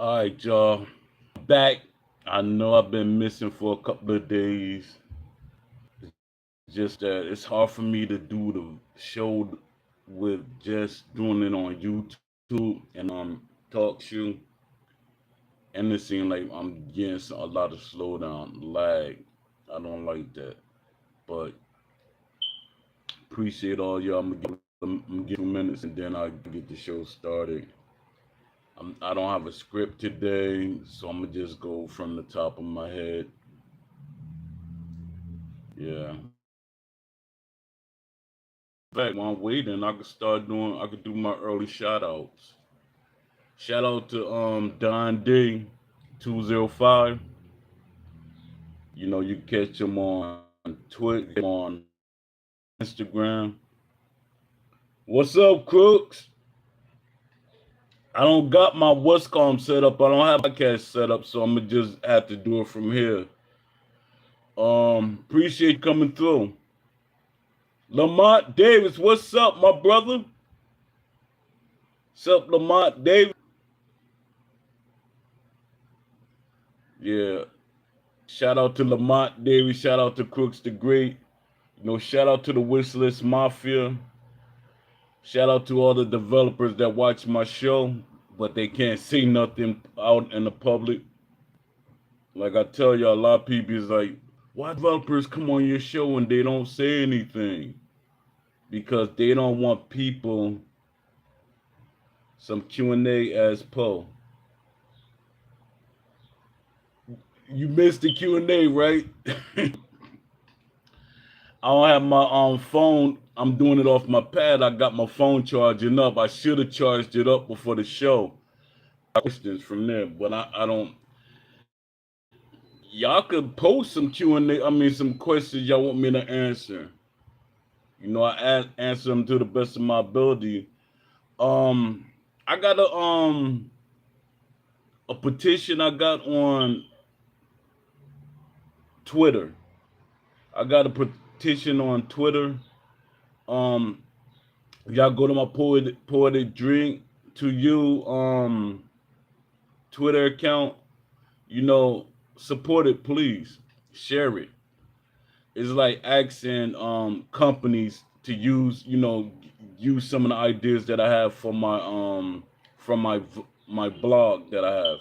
All right, y'all. Back. I know I've been missing for a couple of days. Just that it's hard for me to do the show with just doing it on YouTube and talk show. And it seems like I'm getting a lot of slowdown, lag. I don't like that. But appreciate all y'all. I'm gonna give 2 minutes and then I'll get the show started. I don't have a script today, so I'm gonna just go from the top of my head. Yeah. Back while I'm waiting, I could do my early shout outs. Shout out to Don D 205. You know, you catch him on Twitter, on Instagram. What's up, Crooks? I don't got my Westcom set up. I don't have my podcast set up, so I'm gonna just have to do it from here. Appreciate you coming through. Lamont Davis, what's up, my brother? What's up, Lamont Davis? Yeah. Shout out to Lamont Davis. Shout out to Crooks the Great. You know, shout out to the Wishlist Mafia. Shout out to all the developers that watch my show, but they can't say nothing out in the public. Like I tell you, a lot of people is like, why developers come on your show and they don't say anything? Because they don't want people some Q&A as Poe. You missed the Q&A, right? I don't have my phone. I'm doing it off my pad. I got my phone charging up. I should have charged it up before the show. Questions from there, but I don't. Y'all could post some Q&A. I mean, some questions y'all want me to answer. You know, answer them to the best of my ability. Um, I got a petition I got on Twitter. I got a petition on Twitter. Um, y'all go to my poetic drink to you Twitter account. You know, support it, please. Share it. It's like asking companies to use, you know, use some of the ideas that I have for my from my blog that I have.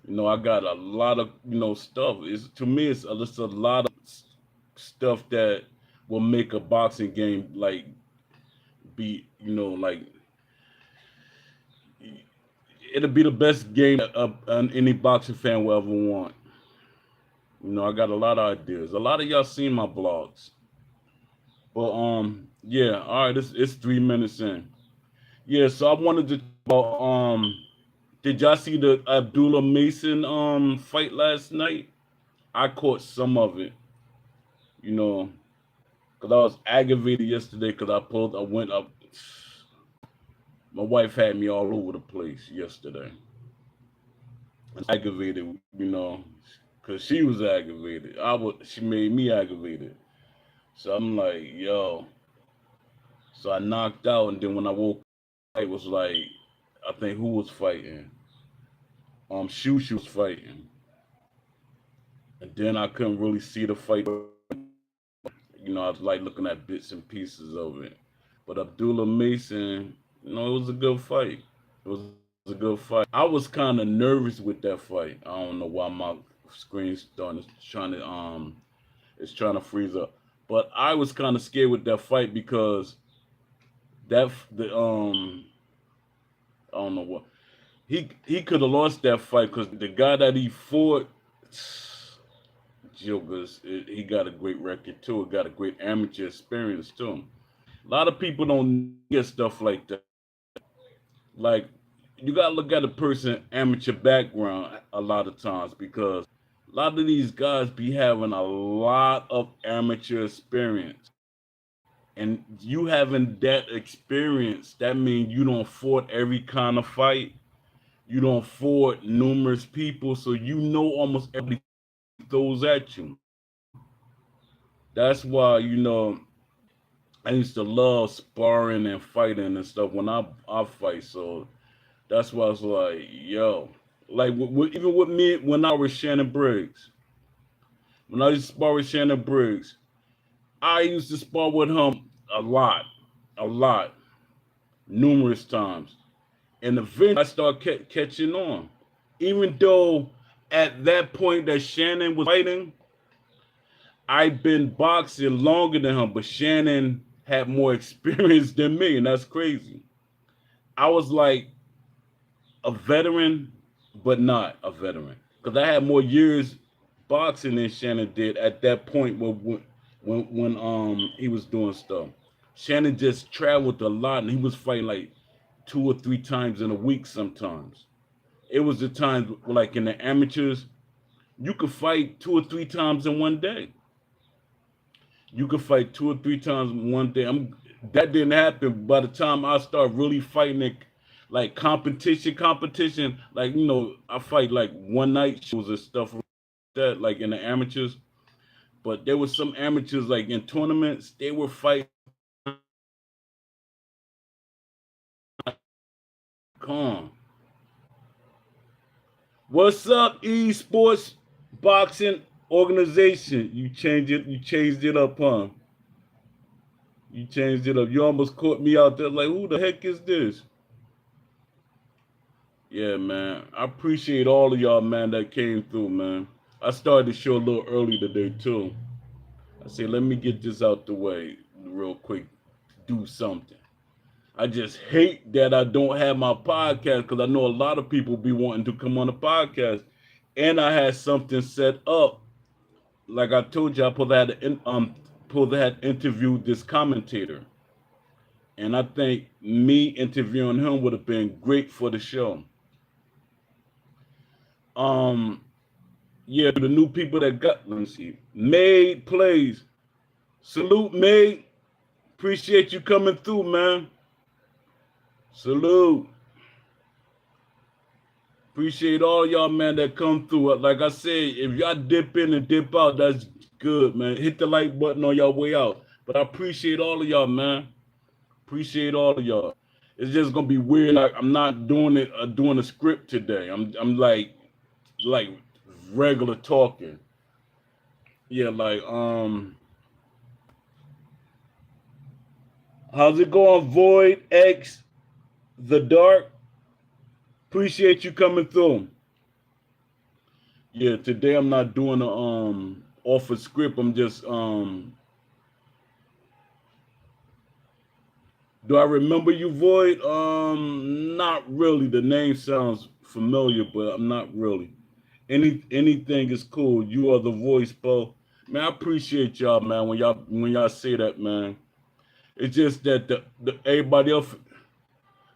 You know, I got a lot of, you know, stuff. It's to me it's just a lot of stuff that will make a boxing game like be, you know, like it'll be the best game any boxing fan will ever want. You know, I got a lot of ideas. A lot of y'all seen my blogs. But yeah, all right, it's 3 minutes in. Yeah, so I wanted to talk about did y'all see the Abdullah Mason fight last night? I caught some of it, you know, because I was aggravated yesterday because I went up. My wife had me all over the place yesterday. Aggravated, you know, because she was aggravated. She made me aggravated. So I'm like, yo. So I knocked out, and then when I woke up, it was like, I think who was fighting? Shoo was fighting, and then I couldn't really see the fight. You know, I was like looking at bits and pieces of it. But Abdullah Mason, you know, it was a good fight. It was a good fight. I was kind of nervous with that fight. I don't know why my screen's starting it's trying to freeze up. But I was kind of scared with that fight because the I don't know what he could have lost that fight because the guy that he fought, Jokers, he got a great record too. He got a great amateur experience too. A lot of people don't get stuff like that. Like you gotta look at a person amateur background a lot of times because a lot of these guys be having a lot of amateur experience. And you having that experience, that means you don't fought every kind of fight. You don't fought numerous people, so you know almost everybody throws at you. That's why, you know, I used to love sparring and fighting and stuff when I fight. So that's why I was like, yo, Like even with me when I was Shannon Briggs, when I used to spar with Shannon Briggs, I used to spar with him a lot, numerous times, and eventually I started catching on. Even though at that point that Shannon was fighting, I've been boxing longer than him, but Shannon had more experience than me, and that's crazy. I was like a veteran, but not a veteran, because I had more years boxing than Shannon did at that point when he was doing stuff. Shannon just traveled a lot, and he was fighting like 2 or 3 times in a week sometimes. It was the times like in the amateurs, you could fight 2 or 3 times in one day. You could fight 2 or 3 times in one day. That didn't happen. By the time I start really fighting it, like competition, like I fight like one night shows and stuff like that, like in the amateurs. But there was some amateurs like in tournaments, they were fighting. Calm. What's up, esports boxing organization? You changed it up, huh? You changed it up. You almost caught me out there like, who the heck is this? Yeah, man. I appreciate all of y'all, man, that came through, man. I started the show a little early today, too. I said, let me get this out the way real quick. Do something. I just hate that I don't have my podcast because I know a lot of people be wanting to come on the podcast. And I had something set up. Like I told you, I supposed to have interviewed this commentator. And I think me interviewing him would have been great for the show. Um, yeah, the new people that got, let me see. Made plays. Salute, Made. Appreciate you coming through, man. Salute. Appreciate all y'all, man, that come through. Like I said, if y'all dip in and dip out, that's good, man. Hit the like button on your way out. But I appreciate all of y'all, man. Appreciate all of y'all. It's just gonna be weird. Like I'm not doing it, doing a script today. I'm like regular talking. Yeah, like how's it going, Void X the Dark? Appreciate you coming through. Yeah, today I'm not doing a off a script. I'm just do I remember you, Void? Not really. The name sounds familiar, but I'm not really. Anything is cool. You are the voice, bro. Man, I appreciate y'all, man. When y'all say that, man. It's just that the everybody else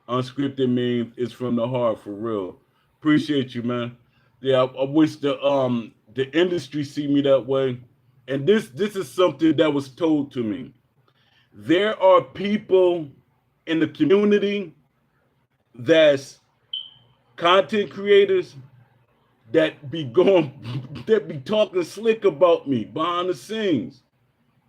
unscripted means it's from the heart for real. Appreciate you, man. Yeah, I wish the industry see me that way. And this is something that was told to me. There are people in the community that's content creators that be going that be talking slick about me behind the scenes.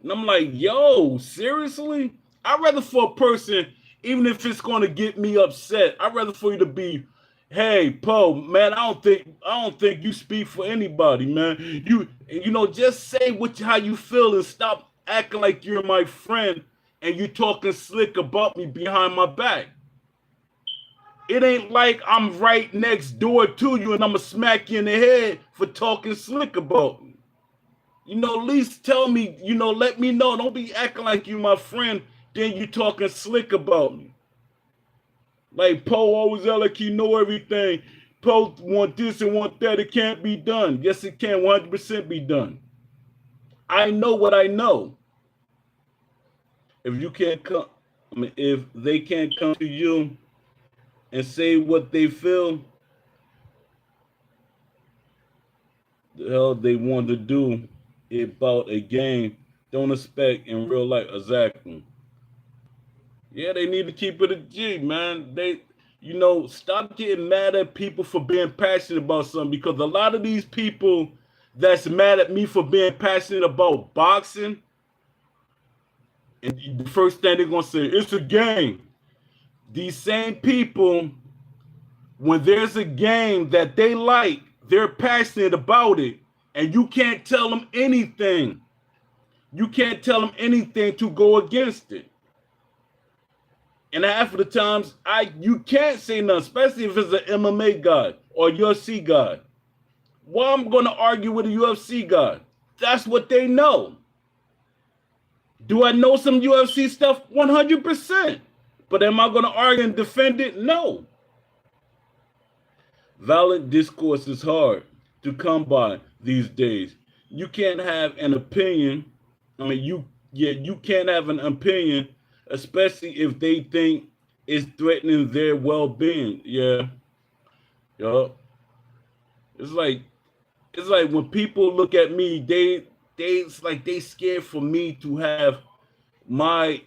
And I'm like, yo, seriously? I'd rather for a person, even if it's going to get me upset, I'd rather for you to be, hey, Poe, man, I don't think you speak for anybody, man. Just say how you feel and stop acting like you're my friend and you talking slick about me behind my back. It ain't like I'm right next door to you and I'm gonna smack you in the head for talking slick about me. At least tell me, let me know. Don't be acting like you my friend, then you talking slick about me. Like Poe always act like he know everything. Poe want this and want that. It can't be done. Yes, it can 100% be done. I know what I know. If you can't come, if they can't come to you and say what they feel, the hell they want to do about a game, don't expect in real life. Exactly. Yeah, they need to keep it a G, man. Stop getting mad at people for being passionate about something, because a lot of these people that's mad at me for being passionate about boxing, and the first thing they're gonna say, it's a game. These same people When there's a game that they like, they're passionate about it, and you can't tell them anything. You can't tell them anything to go against it. And half of the times, you can't say nothing, especially if it's an MMA guy or UFC guy. Why I'm going to argue with a UFC guy? That's what they know. Do I know some UFC stuff? 100%. But am I going to argue and defend it? No. Valid discourse is hard to come by these days. You can't have an opinion. I mean, you can't have an opinion, especially if they think it's threatening their well-being. Yeah. It's like when people look at me, it's like they scared for me to have my,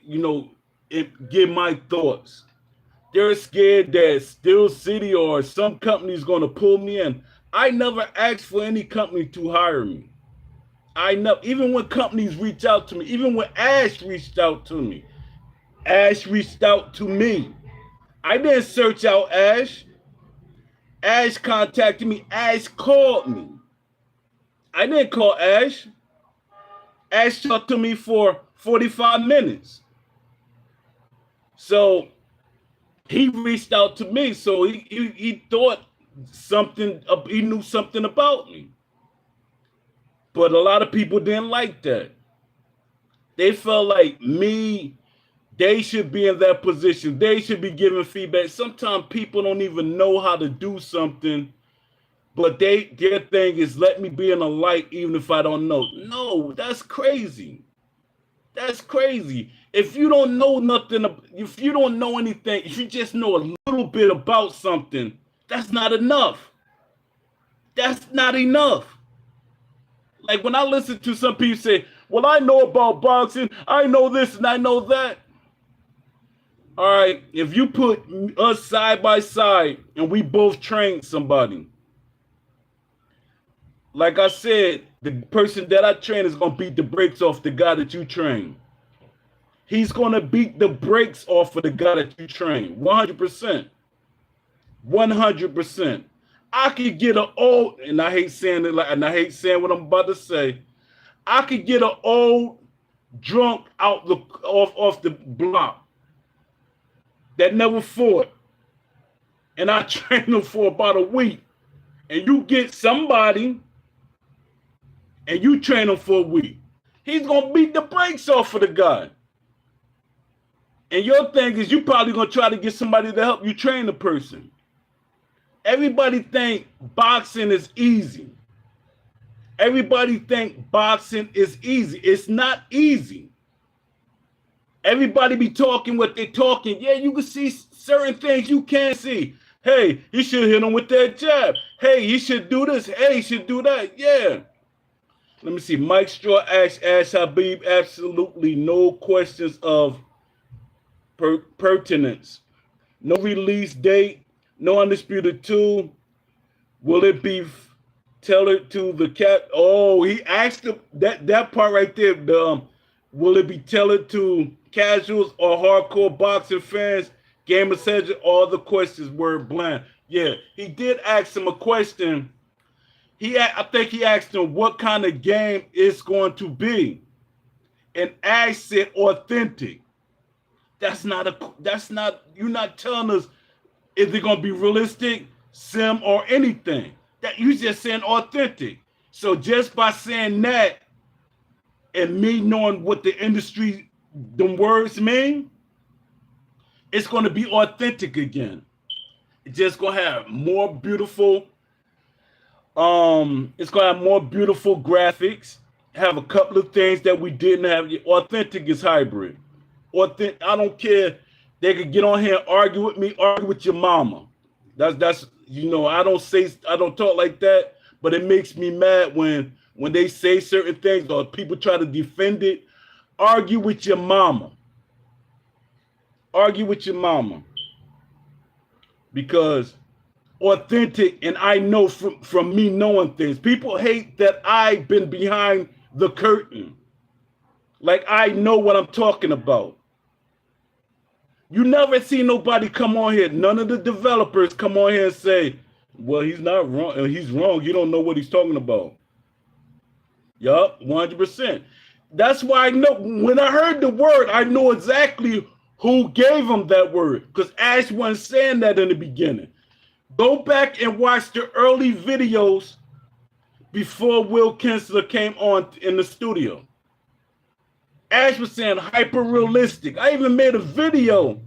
give my thoughts. They're scared that Steel City or some company is going to pull me in. I never asked for any company to hire me. Even when companies reach out to me, even when Ash reached out to me, I didn't search out Ash. Ash contacted me. Ash called me. I didn't call Ash. Ash talked to me for 45 minutes. So he reached out to me. So he thought something, he knew something about me. But a lot of people didn't like that. They felt like they should be in that position. They should be giving feedback. Sometimes people don't even know how to do something, but their thing is, let me be in the light even if I don't know. No, that's crazy. That's crazy. If you don't know nothing, if you don't know anything, if you just know a little bit about something, that's not enough. That's not enough. Like when I listen to some people say, well, I know about boxing, I know this and I know that. All right, if you put us side by side and we both train somebody, like I said, the person that I train is going to beat the brakes off the guy that you train. He's going to beat the brakes off of the guy that you train. 100%. 100%. I could get an old, and I hate saying it, and I hate saying what I'm about to say. I could get an old drunk off the block that never fought, and I train him for about a week. And you get somebody, and you train him for a week. He's gonna beat the brakes off of the guy. And your thing is, you probably gonna try to get somebody to help you train the person. Everybody think boxing is easy. Everybody think boxing is easy. It's not easy. Everybody be talking what they're talking. Yeah, you can see certain things you can't see. Hey, he should hit him with that jab. Hey, he should do this. Hey, he should do that. Yeah. Let me see. Mike Straw asks Ash Habib absolutely no questions of pertinence. No release date. No Undisputed 2. Will it be tailored to the cat? Oh, he asked him that part right there. Will it be tailored to casuals or hardcore boxing fans? Game Essential, all the questions were bland. Yeah, he did ask him a question. I think he asked him what kind of game it's going to be. And Ash said authentic. You're not telling us is it going to be realistic, sim, or anything. That you just saying authentic. So just by saying that and me knowing what the industry, them words mean, it's going to be authentic again. It's just going to have more beautiful, it's going to have more beautiful graphics, have a couple of things that we didn't have. Authentic is hybrid. Authentic, I don't care. They could get on here and argue with me, argue with your mama. That's I don't talk like that, but it makes me mad when they say certain things or people try to defend it. Argue with your mama. Argue with your mama. Because authentic, and I know from me knowing things, people hate that I've been behind the curtain. Like I know what I'm talking about. You never see nobody come on here. None of the developers come on here and say, well, he's not wrong. He's wrong. You don't know what he's talking about. Yup, 100%. That's why I know when I heard the word, I know exactly who gave him that word. Because Ash wasn't saying that in the beginning. Go back and watch the early videos before Will Kinsler came on in the studio. Ash was saying hyper realistic. I even made a video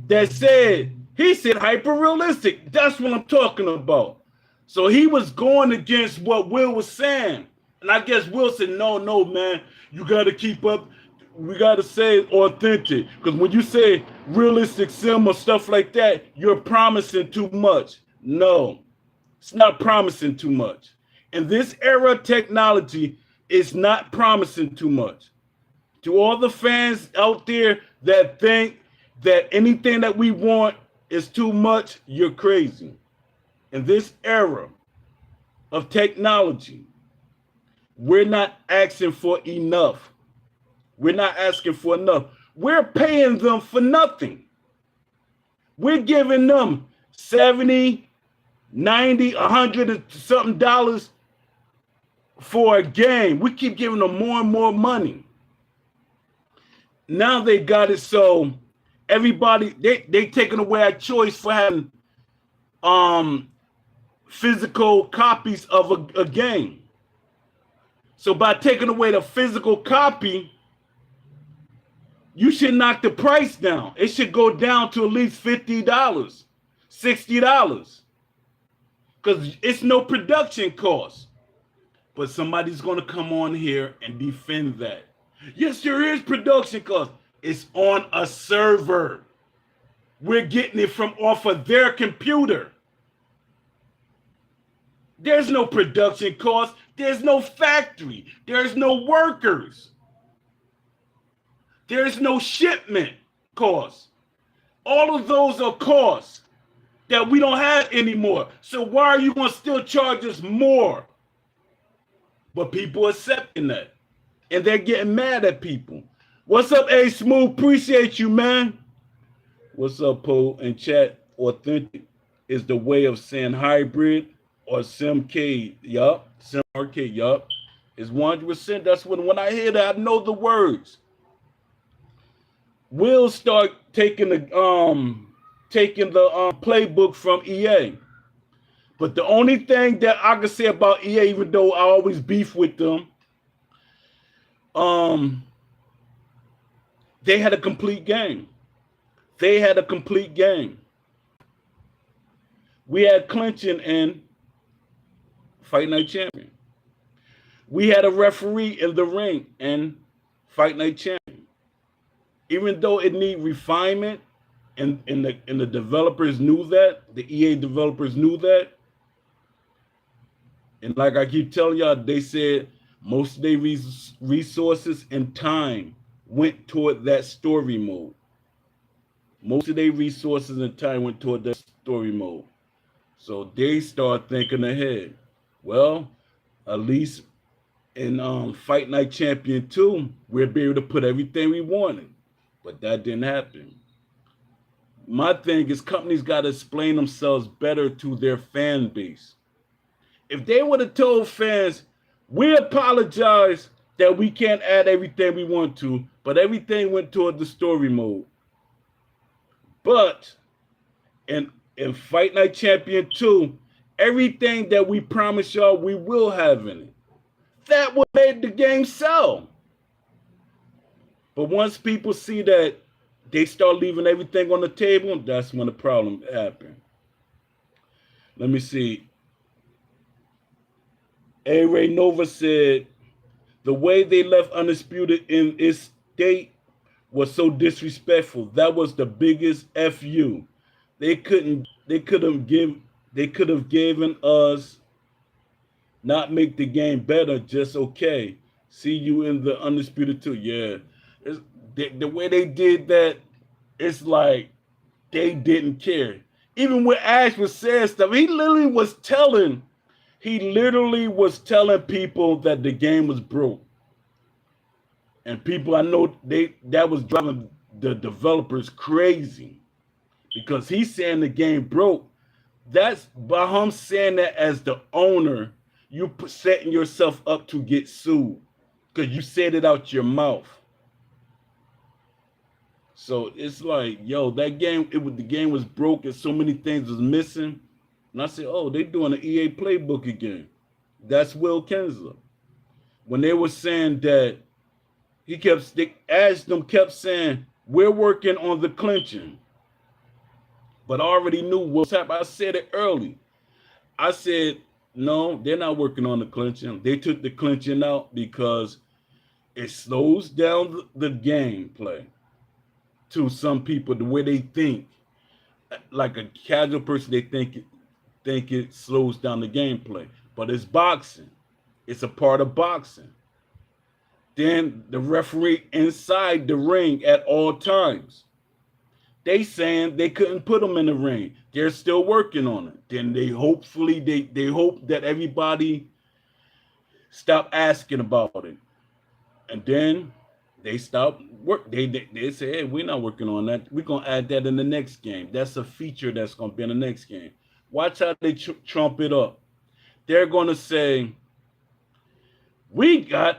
that said, he said hyper realistic. That's what I'm talking about. So he was going against what Will was saying. And I guess Will said, no, man, you got to keep up. We got to say authentic. Because when you say realistic sim or stuff like that, you're promising too much. No, it's not promising too much. In this era of technology, it's not promising too much. To all the fans out there that think that anything that we want is too much, you're crazy. In this era of technology, we're not asking for enough. We're not asking for enough. We're paying them for nothing. We're giving them 70, 90, 100 and something dollars for a game. We keep giving them more and more money. Now they got it so everybody, they taking away our choice for having physical copies of a game. So by taking away the physical copy, you should knock the price down. It should go down to at least $50, $60. Because it's no production cost. But somebody's going to come on here and defend that. Yes, there is production cost. It's on a server. We're getting it from off of their computer. There's no production cost. There's no factory. There's no workers. There's no shipment costs. All of those are costs that we don't have anymore. So why are you going to still charge us more? But people accepting that. And they're getting mad at people. What's up, A Smooth? Appreciate you, man. What's up, Poe? In chat, authentic is the way of saying hybrid or SimCade. Yup. Sim Arcade. Yup. It's 100%. That's when I hear that, I know the words. We'll start taking the playbook from EA. But the only thing that I can say about EA, even though I always beef with them, they had a complete game. They had a complete game. We had clinching in Fight Night Champion. We had a referee in the ring in Fight Night Champion. Even though it need refinement, and the developers knew that, the EA developers knew that. And like I keep telling y'all, they said most of their resources and time went toward that story mode. Most of their resources and time went toward that story mode. So they start thinking ahead. Well, at least in Fight Night Champion 2, we'll be able to put everything we wanted. But that didn't happen. My thing is companies got to explain themselves better to their fan base. If they would have told fans, we apologize that we can't add everything we want to, but everything went toward the story mode. But in Fight Night Champion 2, everything that we promised y'all we will have in it. That what made the game sell. But once people see that they start leaving everything on the table, that's when the problem happened. Let me see. A. Ray Nova said, the way they left Undisputed in its state was so disrespectful. That was the biggest FU. They could have given us not make the game better, just okay. See you in the Undisputed 2. Yeah. The way they did that, it's like they didn't care. Even when Ash was saying stuff, he literally was telling people that the game was broke. And people, I know that was driving the developers crazy because he's saying the game broke. That's by him saying that as the owner, you setting yourself up to get sued because you said it out your mouth. So it's like, yo, that game, the game was broke and so many things was missing. And I said, oh, they doing an EA playbook again. That's Will Kinsler. When they were saying that Ashton kept saying, we're working on the clinching. But I already knew what's happening. I said it early. I said, no, they're not working on the clinching. They took the clinching out because it slows down the gameplay to some people the way they think. Like a casual person, they think it slows down the gameplay. But it's boxing. It's a part of boxing. Then the referee inside the ring at all times. They saying they couldn't put them in the ring. They're still working on it. Then they hope that everybody stop asking about it. And then they stop work. They say, hey, we're not working on that. We're gonna add that in the next game. That's a feature that's gonna be in the next game. Watch how they trump it up. They're gonna say, we got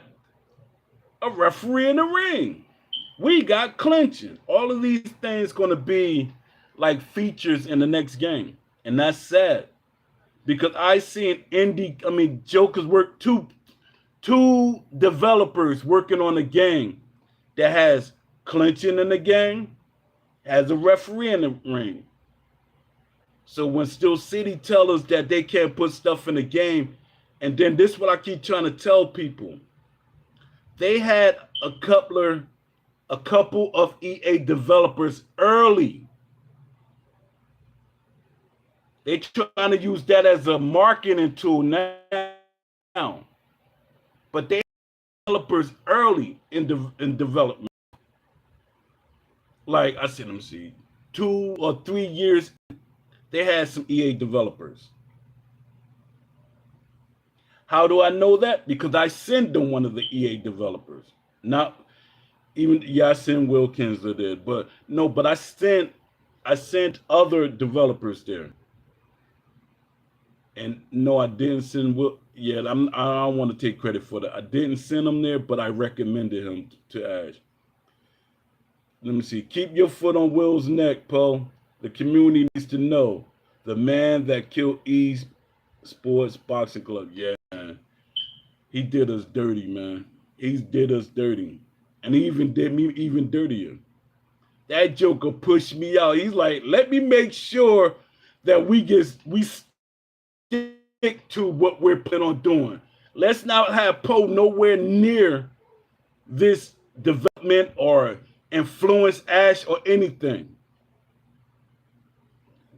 a referee in the ring. We got clinching. All of these things going to be like features in the next game. And that's sad. Because I seen Joker's work, two developers working on a game that has clinching in the game, has a referee in the ring. So when Steel City tell us that they can't put stuff in the game, and then this is what I keep trying to tell people. They had a couple of EA developers early. They trying to use that as a marketing tool now. But they developers early in development. Like I said, let me see, 2 or 3 years, they had some EA developers. How do I know that? Because I sent them one of the EA developers. Not even, I sent Will Kinsler there, but I sent other developers there. And no, I didn't send Will. Yeah, I don't want to take credit for that. I didn't send him there, but I recommended him to Ash. Let me see. Keep your foot on Will's neck, Poe. The community needs to know. The man that killed Sports Boxing Club. Yeah, man. He did us dirty, man. He did us dirty. And he even did me even dirtier. That Joker pushed me out. He's like, let me make sure that we stick to what we're planning on doing. Let's not have Poe nowhere near this development or influence Ash or anything.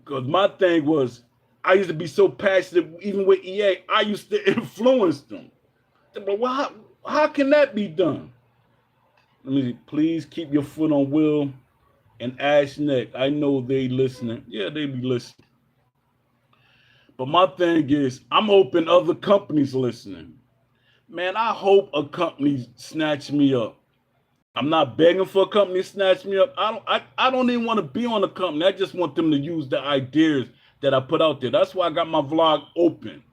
Because my thing was, I used to be so passionate, even with EA, I used to influence them. But how can that be done? Let me please keep your foot on Will and Ash neck. I know they listening. Yeah, they be listening. But my thing is, I'm hoping other companies listening. Man, I hope a company snatch me up. I'm not begging for a company to snatch me up. I don't even want to be on a company. I just want them to use the ideas that I put out there. That's why I got my vlog open.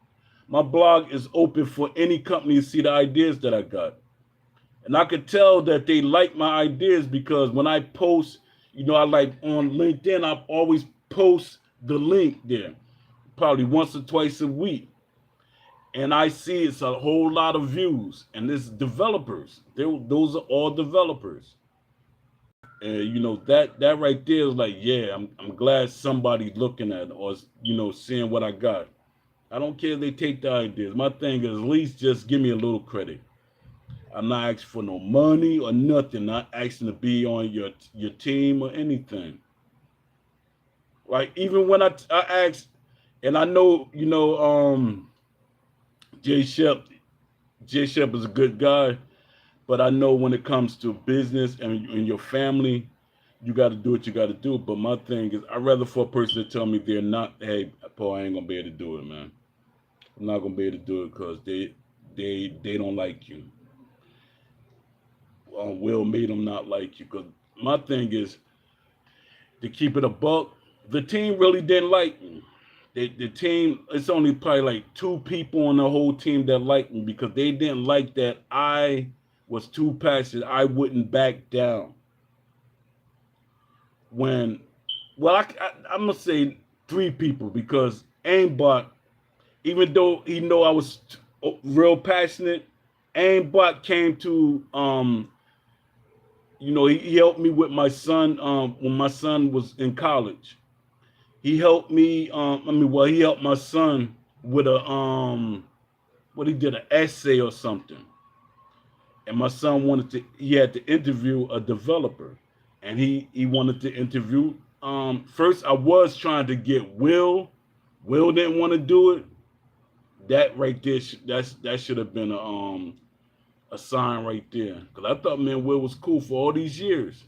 My blog is open for any company to see the ideas that I got. And I could tell that they like my ideas because when I post, I like on LinkedIn, I always post the link there, probably once or twice a week. And I see it's a whole lot of views. And it's developers. Those are all developers. And, that right there is like, yeah, I'm glad somebody's looking at it or, seeing what I got. I don't care if they take the ideas. My thing is at least just give me a little credit. I'm not asking for no money or nothing. Not asking to be on your team or anything. Like even when I asked, and I know Jay Shep is a good guy, but I know when it comes to business and your family, you got to do what you got to do. But my thing is, I'd rather for a person to tell me they're not, hey, Paul, I ain't gonna be able to do it, man. I'm not gonna be able to do it because they don't like you. Will made them not like you because my thing is to keep it a buck. The team really didn't like me. The team, it's only probably like two people on the whole team that liked me because they didn't like that I was too passionate. I wouldn't back down. When, well, I'm gonna say three people because Aimbot, even though he know I was real passionate, Aimbot came to he helped me with my son when my son was in college. He helped me. He helped my son with a what he did, an essay or something. And my son he had to interview a developer, and he wanted to interview. First, I was trying to get Will. Will didn't want to do it. That right there, that should have been a sign right there. Cause I thought man Will was cool for all these years.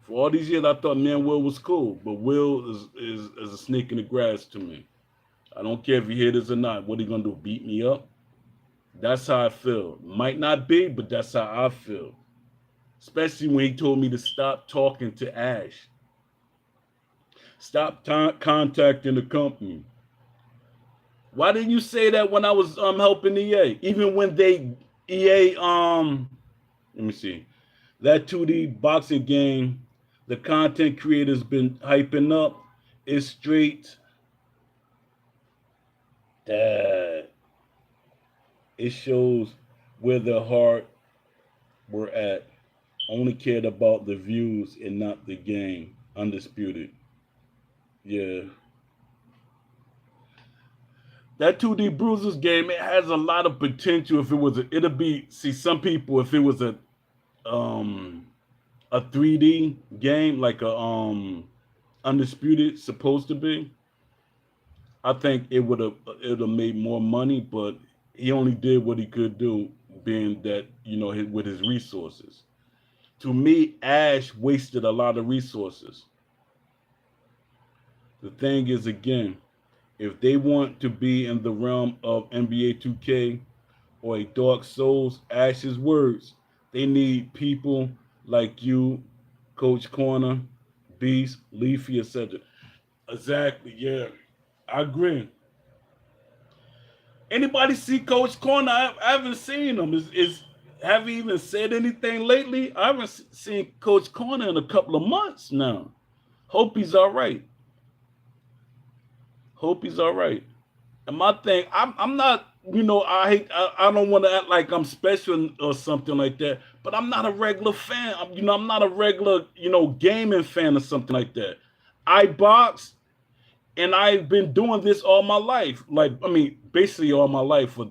For all these years, I thought man Will was cool, but Will is a snake in the grass to me. I don't care if he hit us or not. What he gonna do? Beat me up? That's how I feel. Might not be, but that's how I feel. Especially when he told me to stop talking to Ash. Stop contacting the company. Why didn't you say that when I was helping EA? Even when EA let me see. That 2D boxing game, the content creators been hyping up is straight that it shows where the heart were at. Only cared about the views and not the game. Undisputed. Yeah. That 2D Bruisers game, it has a lot of potential. If it was it'll be, see, some people, if it was um a 3D game like a Undisputed supposed to be, I think it would have made more money, but he only did what he could do, being that with his resources. To me, Ash wasted a lot of resources. The thing is, again, if they want to be in the realm of NBA 2K or a Dark Souls, Ash's words, they need people like you, Coach Corner, Beast, Leafy, etc. Exactly, yeah. I agree. Anybody see Coach Corner? I haven't seen him. Have he even said anything lately? I haven't seen Coach Corner in a couple of months now. Hope he's all right. Hope he's all right. And my thing, I'm not, I don't want to act like I'm special or something like that, but I'm not a regular fan. I'm not a regular, gaming fan or something like that. I box, and I've been doing this all my life. Like, basically all my life for,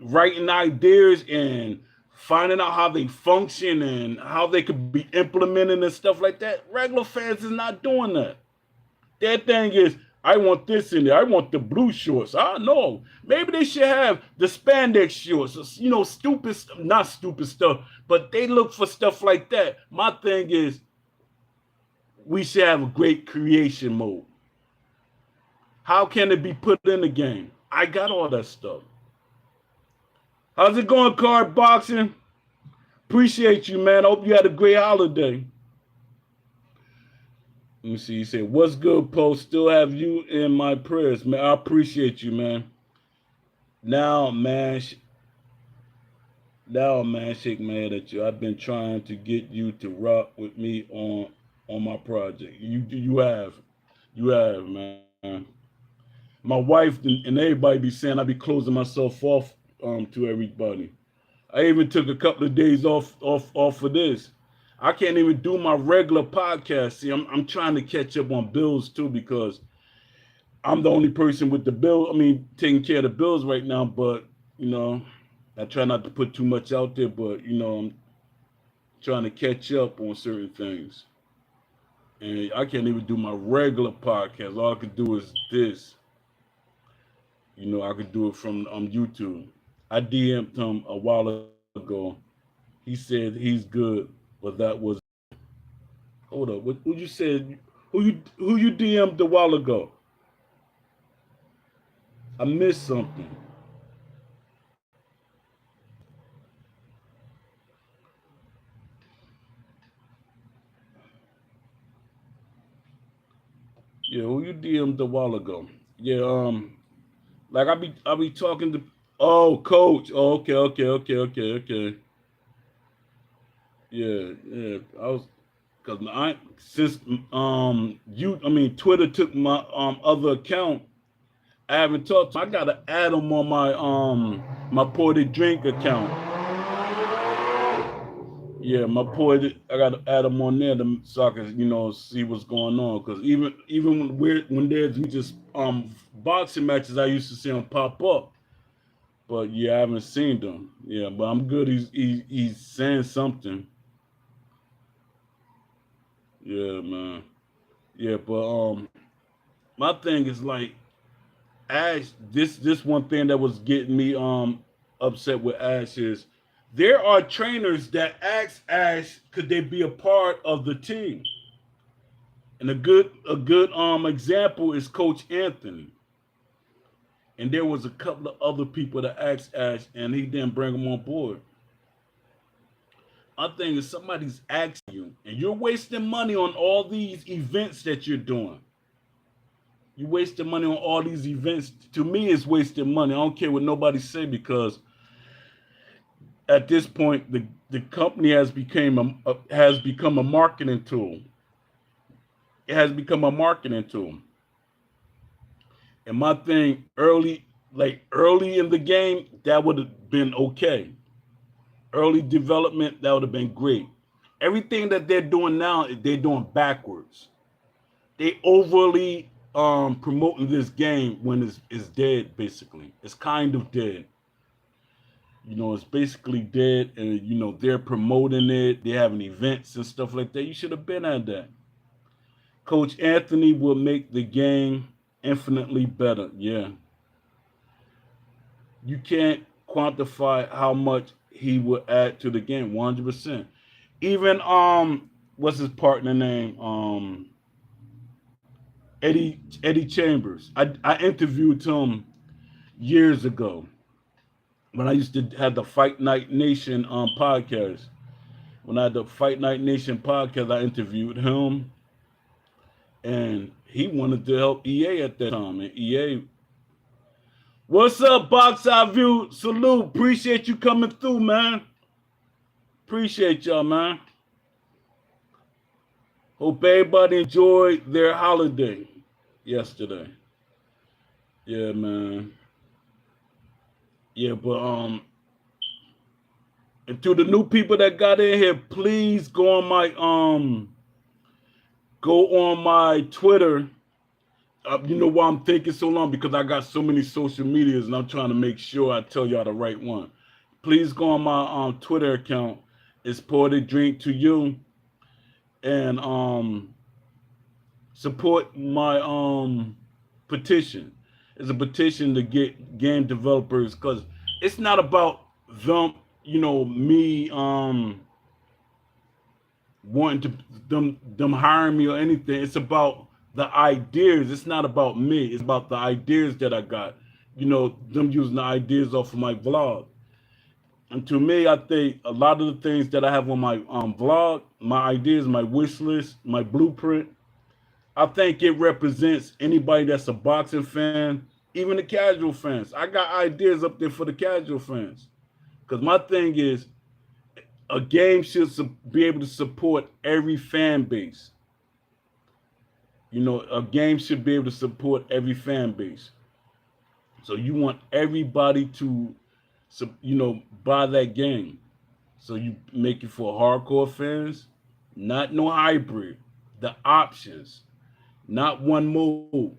writing ideas and finding out how they function and how they could be implemented and stuff like that. Regular fans is not doing that. Their thing is, I want this in there. I want the blue shorts. I know. Maybe they should have the spandex shorts. Stupid, not stupid stuff, but they look for stuff like that. My thing is, we should have a great creation mode. How can it be put in the game? I got all that stuff. How's it going, card boxing? Appreciate you, man. I hope you had a great holiday. Let me see. You said, what's good, Post? Still have you in my prayers, man. I appreciate you, man. Now, man, shake my head at you. I've been trying to get you to rock with me on my project. You have, man. My wife and everybody be saying I be closing myself off to everybody. I even took a couple of days off for this. I can't even do my regular podcast. See, I'm trying to catch up on bills too because I'm the only person with the bill. Taking care of the bills right now. But I try not to put too much out there. But I'm trying to catch up on certain things, and I can't even do my regular podcast. All I can do is this. I could do it from YouTube. I DM'd him a while ago. He said he's good, but that was. Hold up. What you said? Who you DM'd a while ago? I missed something. Yeah, who you DM'd a while ago? Yeah, like I be talking to. Oh, coach. Oh, okay. Yeah, yeah. I was because I since Twitter took my other account. I haven't talked to him. I gotta add him on my Ported Drink account. Yeah, my Ported. I gotta add him on there so I can see what's going on. Because even when there's just boxing matches, I used to see them pop up. But yeah, I haven't seen them. Yeah, but I'm good. He's saying something. Yeah, man. Yeah, but my thing is like Ash. This one thing that was getting me upset with Ash is there are trainers that ask Ash could they be a part of the team, and a good example is Coach Anthony. And there was a couple of other people that asked Ash, and he didn't bring them on board. My thing is somebody's asking you, and you're wasting money on all these events that you're doing. You're wasting money on all these events. To me, it's wasting money. I don't care what nobody say because at this point, the company has become a marketing tool. It has become a marketing tool. And my thing early in the game, that would have been okay. Early development, that would have been great. Everything that they're doing now, they're doing backwards. They overly promoting this game when it's dead. Basically, it's kind of dead. It's basically dead, and they're promoting it. They're having events and stuff like that. You should have been at that. Coach Anthony will make the game infinitely better. Yeah, you can't quantify how much he will add to the game. 100%. Even what's his partner name? Eddie Chambers. I interviewed him years ago when I used to have the Fight Night Nation podcast. When I had the Fight Night Nation podcast, I interviewed him, and he wanted to help EA at that time. And EA, what's up, Box Eye View? Salute. Appreciate you coming through, man. Appreciate y'all, man. Hope everybody enjoyed their holiday yesterday. Yeah, man. Yeah, but and to the new people that got in here, please go on my Twitter. You know why I'm taking so long? Because I got so many social medias and I'm trying to make sure I tell y'all the right one. Please go on my Twitter account. It's Ported Drink to You. And support my petition. It's a petition to get game developers because it's not about them, me wanting to them hiring me or anything. It's about the ideas. It's not about me. It's about the ideas that I got. Them using the ideas off of my vlog. And to me, I think a lot of the things that I have on my vlog, my ideas, my wish list, my blueprint, I think it represents anybody that's a boxing fan, even the casual fans. I got ideas up there for the casual fans. Because my thing is, a game should be able to support every fan base. A game should be able to support every fan base. So you want everybody to, buy that game. So you make it for hardcore fans, not no hybrid. The options, not one mode,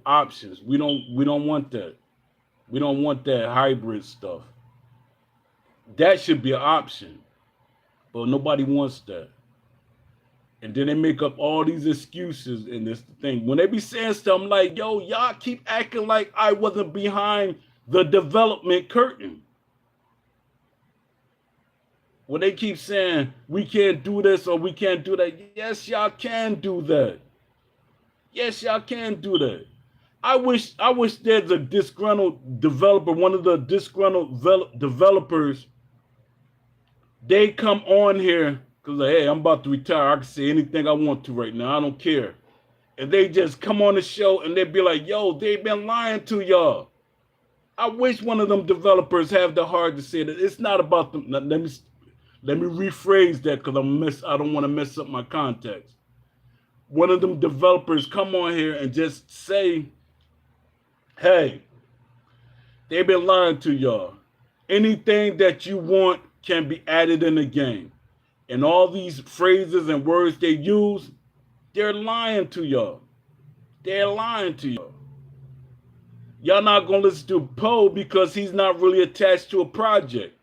options. We don't want that. We don't want that hybrid stuff. That should be an option, but nobody wants that. And then they make up all these excuses and this thing. When they be saying stuff, I'm like, yo, y'all keep acting like I wasn't behind the development curtain. When they keep saying we can't do this or we can't do that, yes, y'all can do that. Yes, y'all can do that. I wish there's a disgruntled developer, one of the disgruntled developers, they come on here because, hey, I'm about to retire. I can say anything I want to right now. I don't care. and they just come on the show and they be like, yo, they've been lying to y'all. I wish one of them developers have the heart to say that it's not about them. Let me rephrase that because I don't want to mess up my context. One of them developers come on here and just say, hey, they've been lying to y'all. Anything that you want can be added in the game. And all these phrases and words they use, they're lying to y'all. They're lying to y'all. Y'all not gonna listen to Poe because he's not really attached to a project.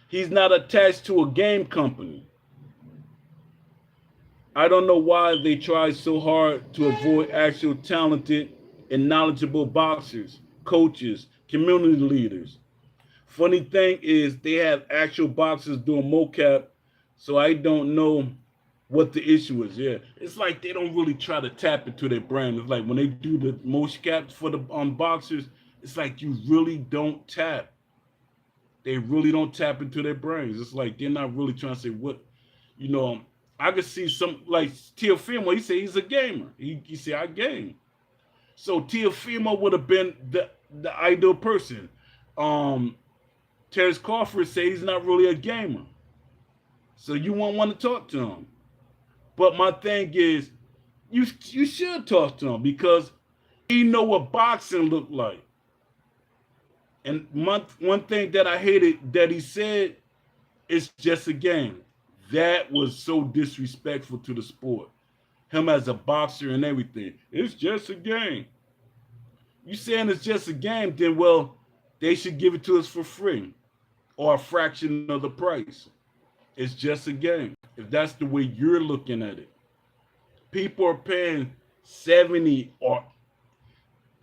He's not attached to a game company. I don't know why they try so hard to avoid actual talented and knowledgeable boxers, coaches, community leaders. Funny thing is they have actual boxers doing mocap, so I don't know what the issue is. Yeah, it's like they don't really try to tap into their brand. It's like when they do the motion caps for the boxers, it's like you really don't tap. They really don't tap into their brains. It's like they're not really trying to say what, you know. I could see some like Teofimo. He said he's a gamer. He said I game. So Teofimo would have been the ideal person. Terrence Crawford said he's not really a gamer, so you won't want to talk to him. But my thing is, you should talk to him because he know what boxing looked like. And one thing that I hated that he said, it's just a game. That was so disrespectful to the sport. Him as a boxer and everything. It's just a game. You saying it's just a game, then well, they should give it to us for free or a fraction of the price. It's just a game. If that's the way you're looking at it. People are paying 70 or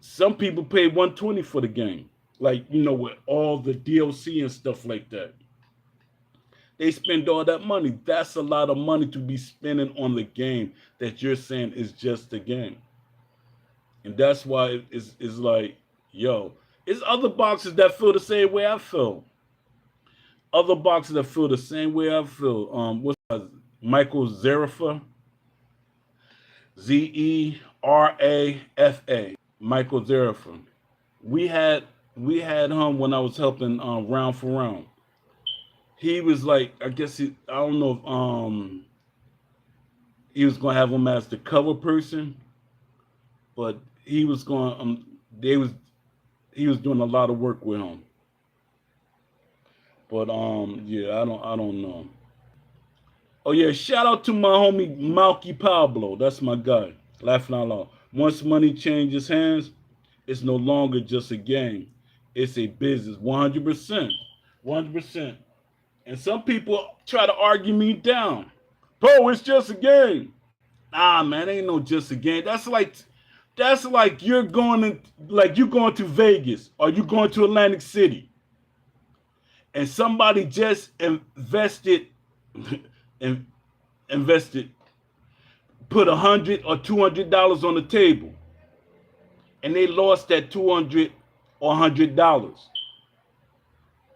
some people pay 120 for the game. Like, you know, with all the DLC and stuff like that. They spend all that money. That's a lot of money to be spending on the game that you're saying is just a game. And that's why it's like, yo, it's other boxers that feel the same way I feel. Other boxers that feel the same way I feel. What's Michael Zerafa? Zerafa. Michael Zerafa. We had him when I was helping round for round. He was like, I guess I don't know if he was gonna have him as the cover person, but he was going he was doing a lot of work with him. But yeah, I don't know. Oh yeah, shout out to my homie Malky Pablo. That's my guy. Laughing out loud. Once money changes hands, it's no longer just a game. It's a business. 100%. 100%. And some people try to argue me down. Bro, it's just a game. Nah, man, ain't no just a game. That's like you're going to Vegas or you going to Atlantic City. And somebody just invested, put $100 or $200 on the table, and they lost that $200 or $100.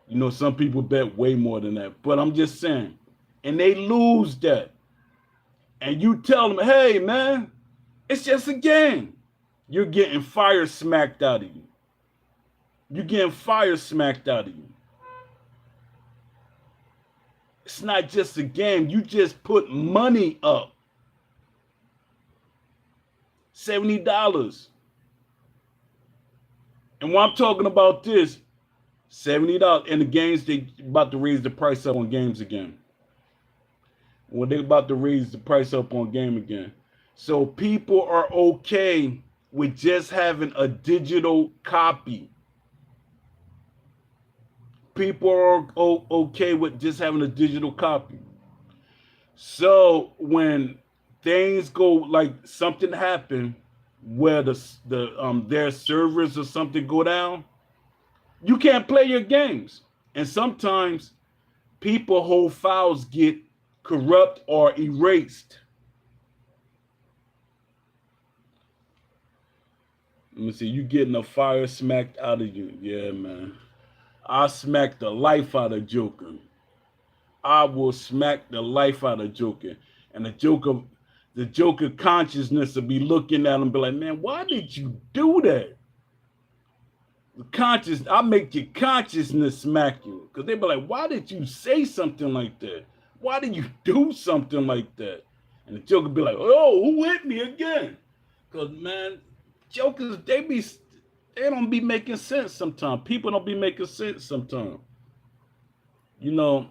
You know, some people bet way more than that, but I'm just saying, and they lose that, and you tell them, hey man, it's just a game. You're getting fire smacked out of you. You're getting fire smacked out of you. It's not just a game. You just put money up. $70. And when I'm talking about this, $70. And the games, they about to raise the price up on games again. Well, they about to raise the price up on game again. So people are okay with just having a digital copy. People are okay with just having a digital copy. So when things go like something happen where their servers or something go down, you can't play your games. And sometimes people whole files get corrupt or erased. Let me see, you getting a fire smacked out of you. Yeah, man. I smack the life out of Joker. I will smack the life out of Joker. And the Joker, the Joker consciousness will be looking at him and be like, man, why did you do that? I'll make your consciousness smack you. Because they be like, why did you say something like that? Why did you do something like that? And the Joker be like, oh, who hit me again? Because, man, Jokers, they don't be making sense sometimes. People don't be making sense sometimes. You know,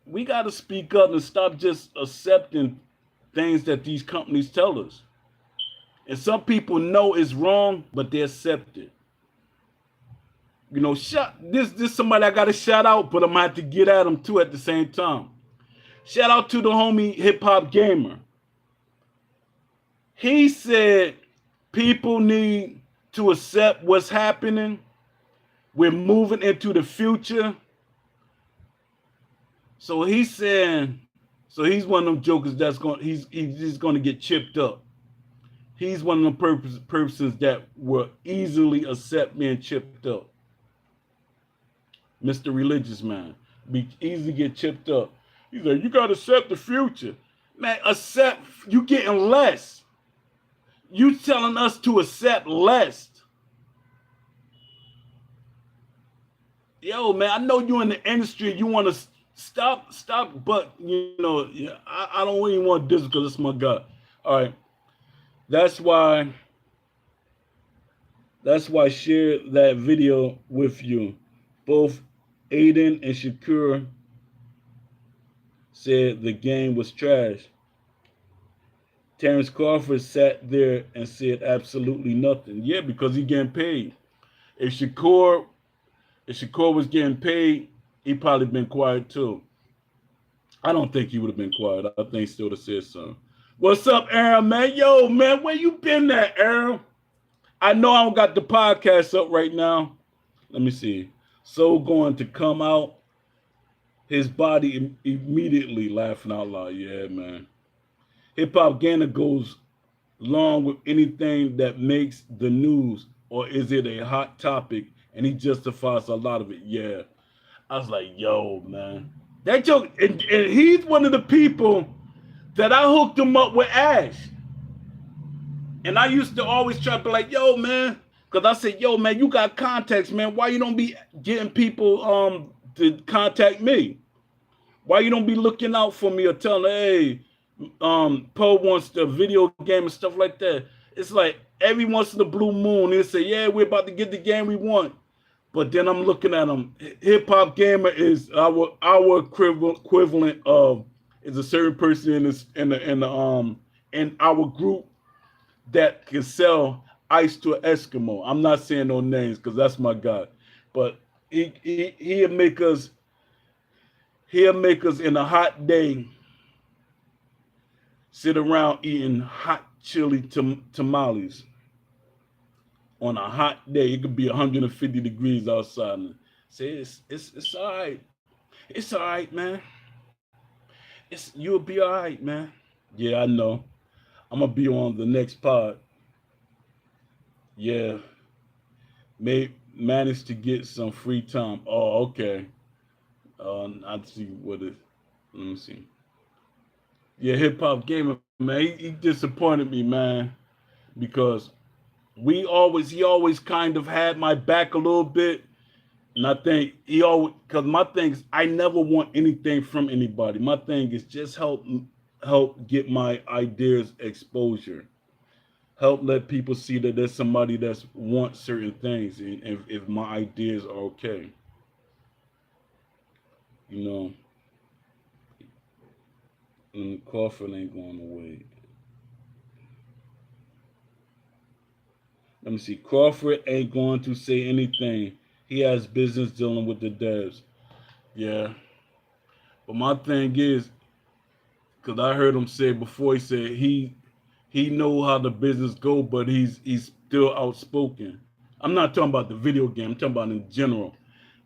we got to speak up and stop just accepting things that these companies tell us. And some people know it's wrong, but they accept it. You know, this somebody I got to shout out, but I'm going to have to get at him too at the same time. Shout out to the homie Hip Hop Gamer. He said people need to accept what's happening. We're moving into the future. So he's saying, so he's one of them jokers he's just going to get chipped up. He's one of the persons that will easily accept being chipped up. Mr. Religious Man, be easily get chipped up. He's like, you got to accept the future. Man, accept, you getting less. You telling us to accept less. Yo, man, I know you in the industry. You want to stop, but, you know, I don't even want to do this because it's my God. All right. That's why I shared that video with you. Both Aiden and Shakur said the game was trash. Terrence Crawford sat there and said absolutely nothing. Yeah, because he's getting paid. If Shakur was getting paid, he probably been quiet too. I don't think he would have been quiet. I think he still would have said something. What's up, Aaron, man? Yo, man, where you been at, Aaron? I know I don't got the podcast up right now. Let me see. So going to come out. His body immediately laughing out loud. Yeah, man. Hip Hop Gainer goes along with anything that makes the news, or is it a hot topic? And he justifies a lot of it. Yeah. I was like, yo, man. That joke, and he's one of the people that I hooked him up with Ash. And I used to always try to be like, yo, man, because I said, yo, man, you got contacts, man. Why you don't be getting people to contact me? Why you don't be looking out for me or telling, hey, Poe wants the video game and stuff like that. It's like every once in the blue moon, he'll say, yeah, we're about to get the game we want. But then I'm looking at him. Hip Hop Gamer is our equivalent of is a certain person in our group that can sell ice to an Eskimo. I'm not saying no names because that's my guy. But he'll make us in a hot day sit around eating hot chili tamales. On a hot day, it could be 150 degrees outside. And say it's all right. It's all right, man. You'll be all right, man. Yeah, I know. I'm gonna be on the next pod. Yeah. May manage to get some free time. Oh, okay. I see what it. Let me see. Yeah, Hip Hop Gamer, man. He disappointed me, man, because he always kind of had my back a little bit. And I think because my thing is, I never want anything from anybody. My thing is just help get my ideas exposure. Help let people see that there's somebody that wants certain things, and if my ideas are okay. You know, and Crawford ain't going away. Let me see. Crawford ain't going to say anything. He has business dealing with the devs. Yeah. But my thing is, because I heard him say before, he said he know how the business go, but he's still outspoken. I'm not talking about the video game. I'm talking about in general.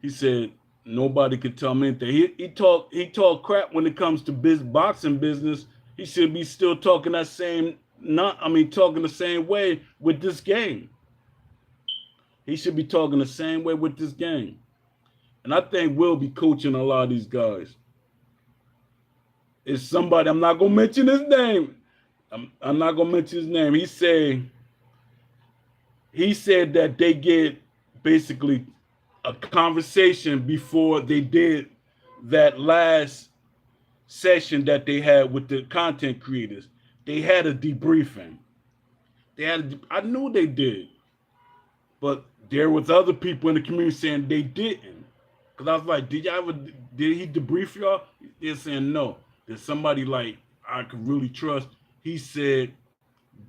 He said nobody could tell me anything. He talk crap when it comes to boxing business. He should be still talking talking the same way with this game. He should be talking the same way with this game. And I think we'll be coaching a lot of these guys. It's somebody, I'm not going to mention his name, I'm not gonna mention his name. He said that they get basically a conversation before they did that last session that they had with the content creators. They had a debriefing. I knew they did, but there was other people in the community saying they didn't. Cause I was like, did he debrief y'all? They're saying no. There's somebody like I could really trust. He said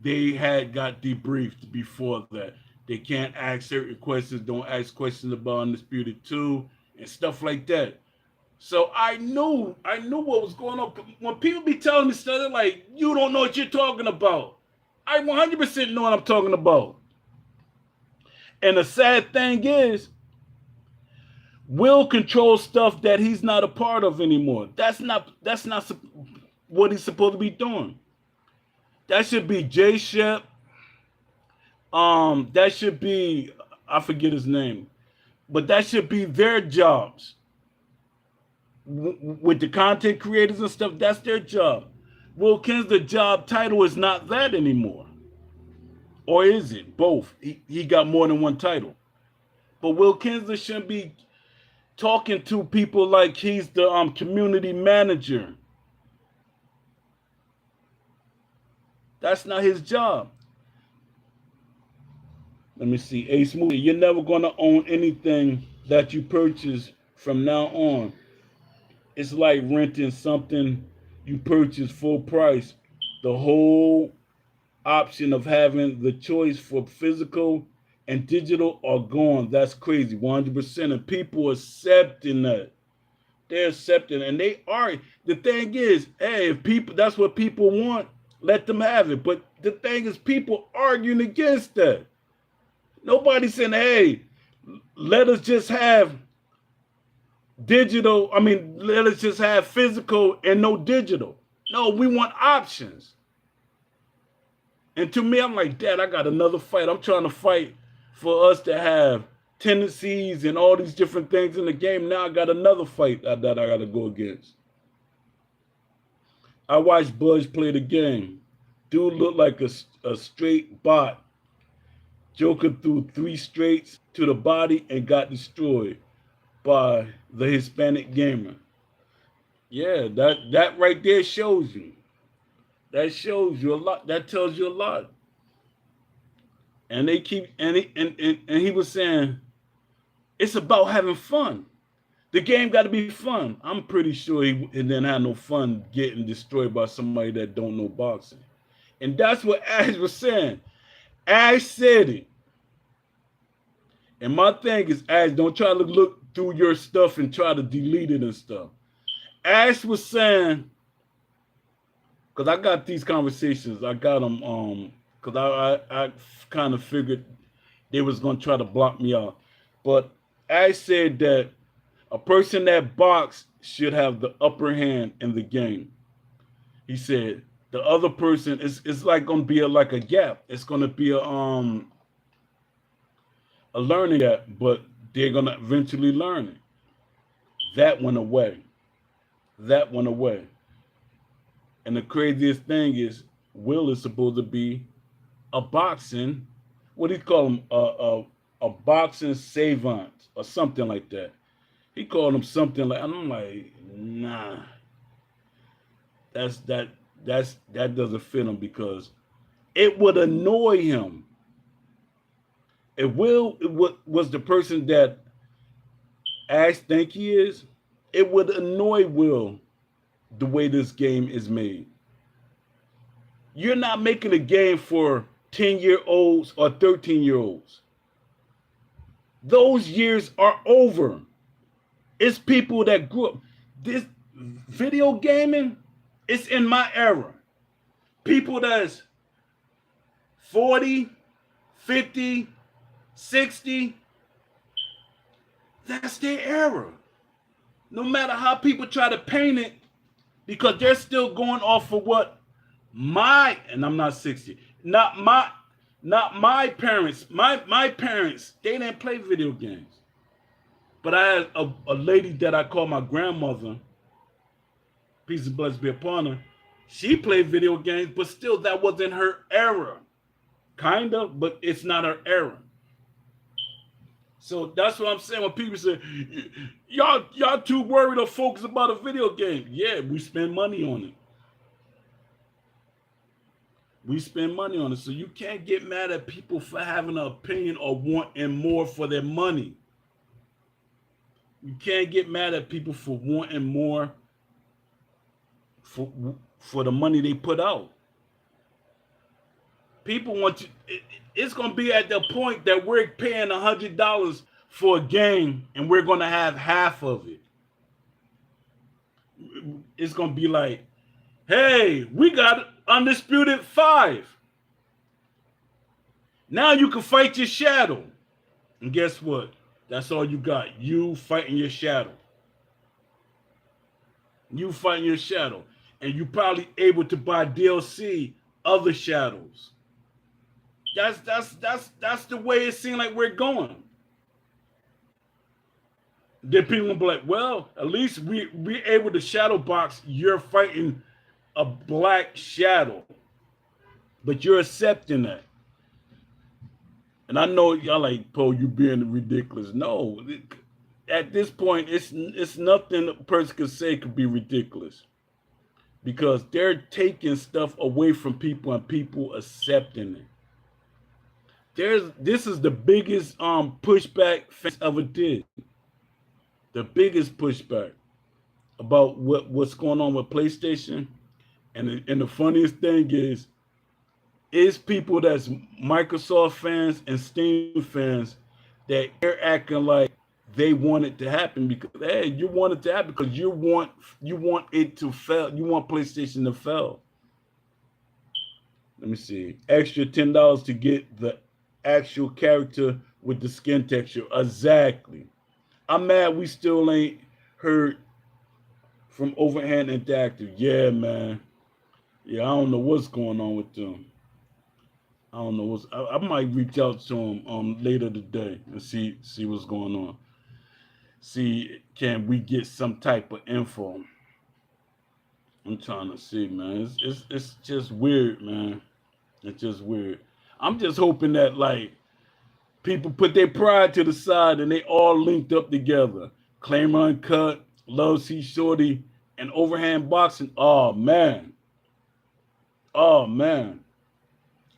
they had got debriefed before that. They can't ask certain questions, don't ask questions about Undisputed 2 and stuff like that. So I knew what was going on. When people be telling me stuff, they're like, you don't know what you're talking about. I 100% know what I'm talking about. And the sad thing is, Will controls stuff that he's not a part of anymore. That's not what he's supposed to be doing. That should be Jay Shep. That should be, I forget his name, but that should be their jobs. With the content creators and stuff, that's their job. Will Kenz's job title is not that anymore. Or is it? Both. He got more than one title. But Will Kinsler shouldn't be talking to people like he's the community manager. That's not his job. Let me see. Ace Movie, you're never going to own anything that you purchase from now on. It's like renting something you purchase full price. The whole option of having the choice for physical and digital are gone. That's crazy. 100%. And people are accepting that. They're accepting, and they are. The thing is, hey, if people, that's what people want, let them have it. But the thing is, people arguing against that. Nobody's saying, hey, let us just have digital. Let us just have physical and no digital. No, we want options. And to me, I'm like, Dad, I got another fight. I'm trying to fight for us to have tendencies and all these different things in the game. Now I got another fight that I got to go against. I watched Budge play the game. Dude looked like a straight bot. Joker threw 3 straights to the body and got destroyed by the Hispanic gamer. Yeah, that right there shows you. That shows you a lot. That tells you a lot. And they keep and he was saying it's about having fun. The game got to be fun. I'm pretty sure he didn't have no fun getting destroyed by somebody that don't know boxing. And that's what Ash was saying. Ash said it. And my thing is, Ash, don't try to look through your stuff and try to delete it and stuff. Ash was saying, because I got these conversations, I got them, because I kind of figured they was going to try to block me out. But Ash said that a person that boxes should have the upper hand in the game. He said the other person it's like going to be like a gap. It's going to be a learning gap, but they're going to eventually learn it. That went away. That went away. And the craziest thing is, Will is supposed to be a boxing, what do you call him? A boxing savant or something like that. He called him something like, and I'm like, nah. That doesn't fit him, because it would annoy him. If Will was the person that Ash think he is, it would annoy Will the way this game is made. You're not making a game for 10-year-olds or 13-year-olds. Those years are over. It's people that grew up. This video gaming, it's in my era. People that's 40, 50, 60, that's their era. No matter how people try to paint it, because they're still going off of what and I'm not 60, not my parents, my parents, they didn't play video games. But I had a lady that I call my grandmother, peace and blessings be upon her. She played video games, but still that wasn't her era. Kind of, but it's not her era. So that's what I'm saying when people say, y'all too worried or focused about a video game. Yeah, we spend money on it. We spend money on it. So you can't get mad at people for having an opinion or wanting more for their money. You can't get mad at people for wanting more for for the money they put out. People want to. It's going to be at the point that we're paying $100 for a game and we're going to have half of it. It's going to be like, hey, we got Undisputed 5. Now you can fight your shadow. And guess what? That's all you got. You fighting your shadow. You fighting your shadow. And you probably able to buy DLC other shadows. That's the way it seems like we're going. Then people will be like, well, at least we're able to shadow box. You're fighting a black shadow. But you're accepting that. And I know y'all like, Poe, you being ridiculous. No, at this point, it's nothing a person could say could be ridiculous. Because they're taking stuff away from people and people accepting it. This is the biggest pushback fans ever did. The biggest pushback about what's going on with PlayStation. And the funniest thing is people that's Microsoft fans and Steam fans that they're acting like they want it to happen because hey, you want it to happen because you want it to fail. You want PlayStation to fail. Let me see. Extra $10 to get the actual character with the skin texture. Exactly. I'm mad we still ain't heard from Overhand Interactive. Yeah, man. Yeah, I don't know what's going on with them. I don't know what's. I might reach out to them later today and see what's going on. See, can we get some type of info? I'm trying to see, man. It's just weird, man. It's just weird. I'm just hoping that like people put their pride to the side and they all linked up together. Claim Uncut, Love C Shorty, and Overhand Boxing. Oh man. Oh man.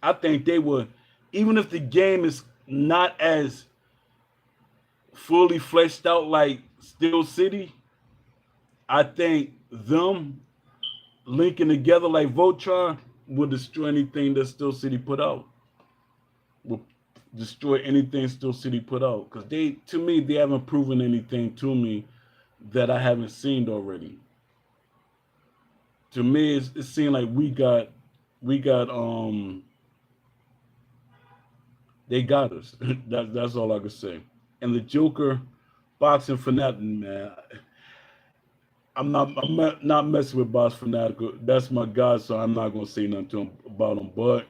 I think they would, even if the game is not as fully fleshed out like Steel City, I think them linking together like Voltron will destroy anything that Steel City put out. Will destroy anything Steel City put out. Because to me, they haven't proven anything to me that I haven't seen already. To me, it seemed like we got they got us. That's all I can say. And the Joker boxing fanatic, man. I'm not messing with Boss Fanatical. That's my guy, so I'm not gonna say nothing to him about him. But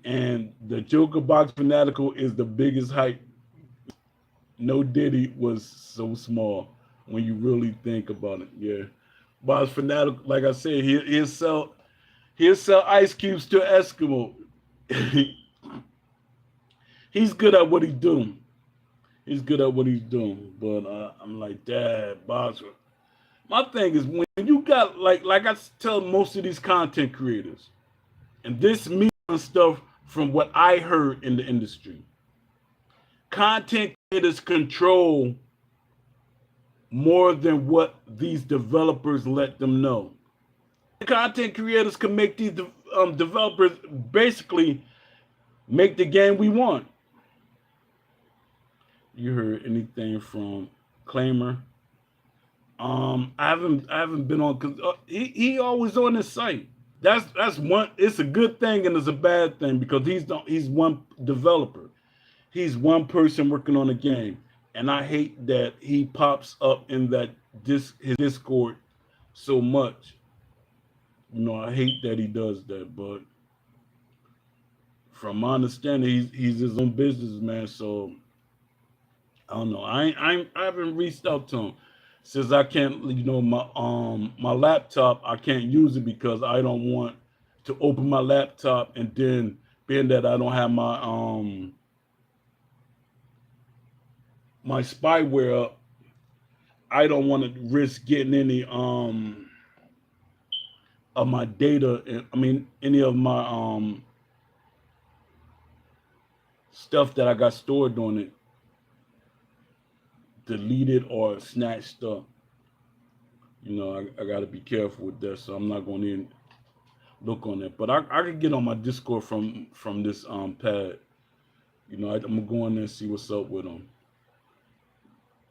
and the Joker box fanatical is the biggest hype. No Diddy was so small when you really think about it. Yeah, Boss Fanatical, like I said, he'll sell ice cubes to Eskimo. He's good at what he's doing. He's good at what he's doing. But I'm like, Dad, Boss. My thing is when you got like I tell most of these content creators, and this me stuff from what I heard in the industry. Content creators control more than what these developers let them know. Content creators can make these developers basically make the game we want. You heard anything from Claimer? I haven't been on because he always on his site. That's one. It's a good thing and it's a bad thing because he's one developer. He's one person working on a game, and I hate that he pops up in his Discord so much. You know, I hate that he does that, but from my understanding, he's his own businessman. So I don't know. I haven't reached out to him. Since I can't, my laptop, I can't use it because I don't want to open my laptop and then being that I don't have my spyware up, I don't want to risk getting any of my data. I mean, any of my stuff that I got stored on it deleted or snatched up. I got to be careful with that, so I'm not going to look on it. But I could get on my Discord from this pad. I'm gonna go in there and see what's up with him.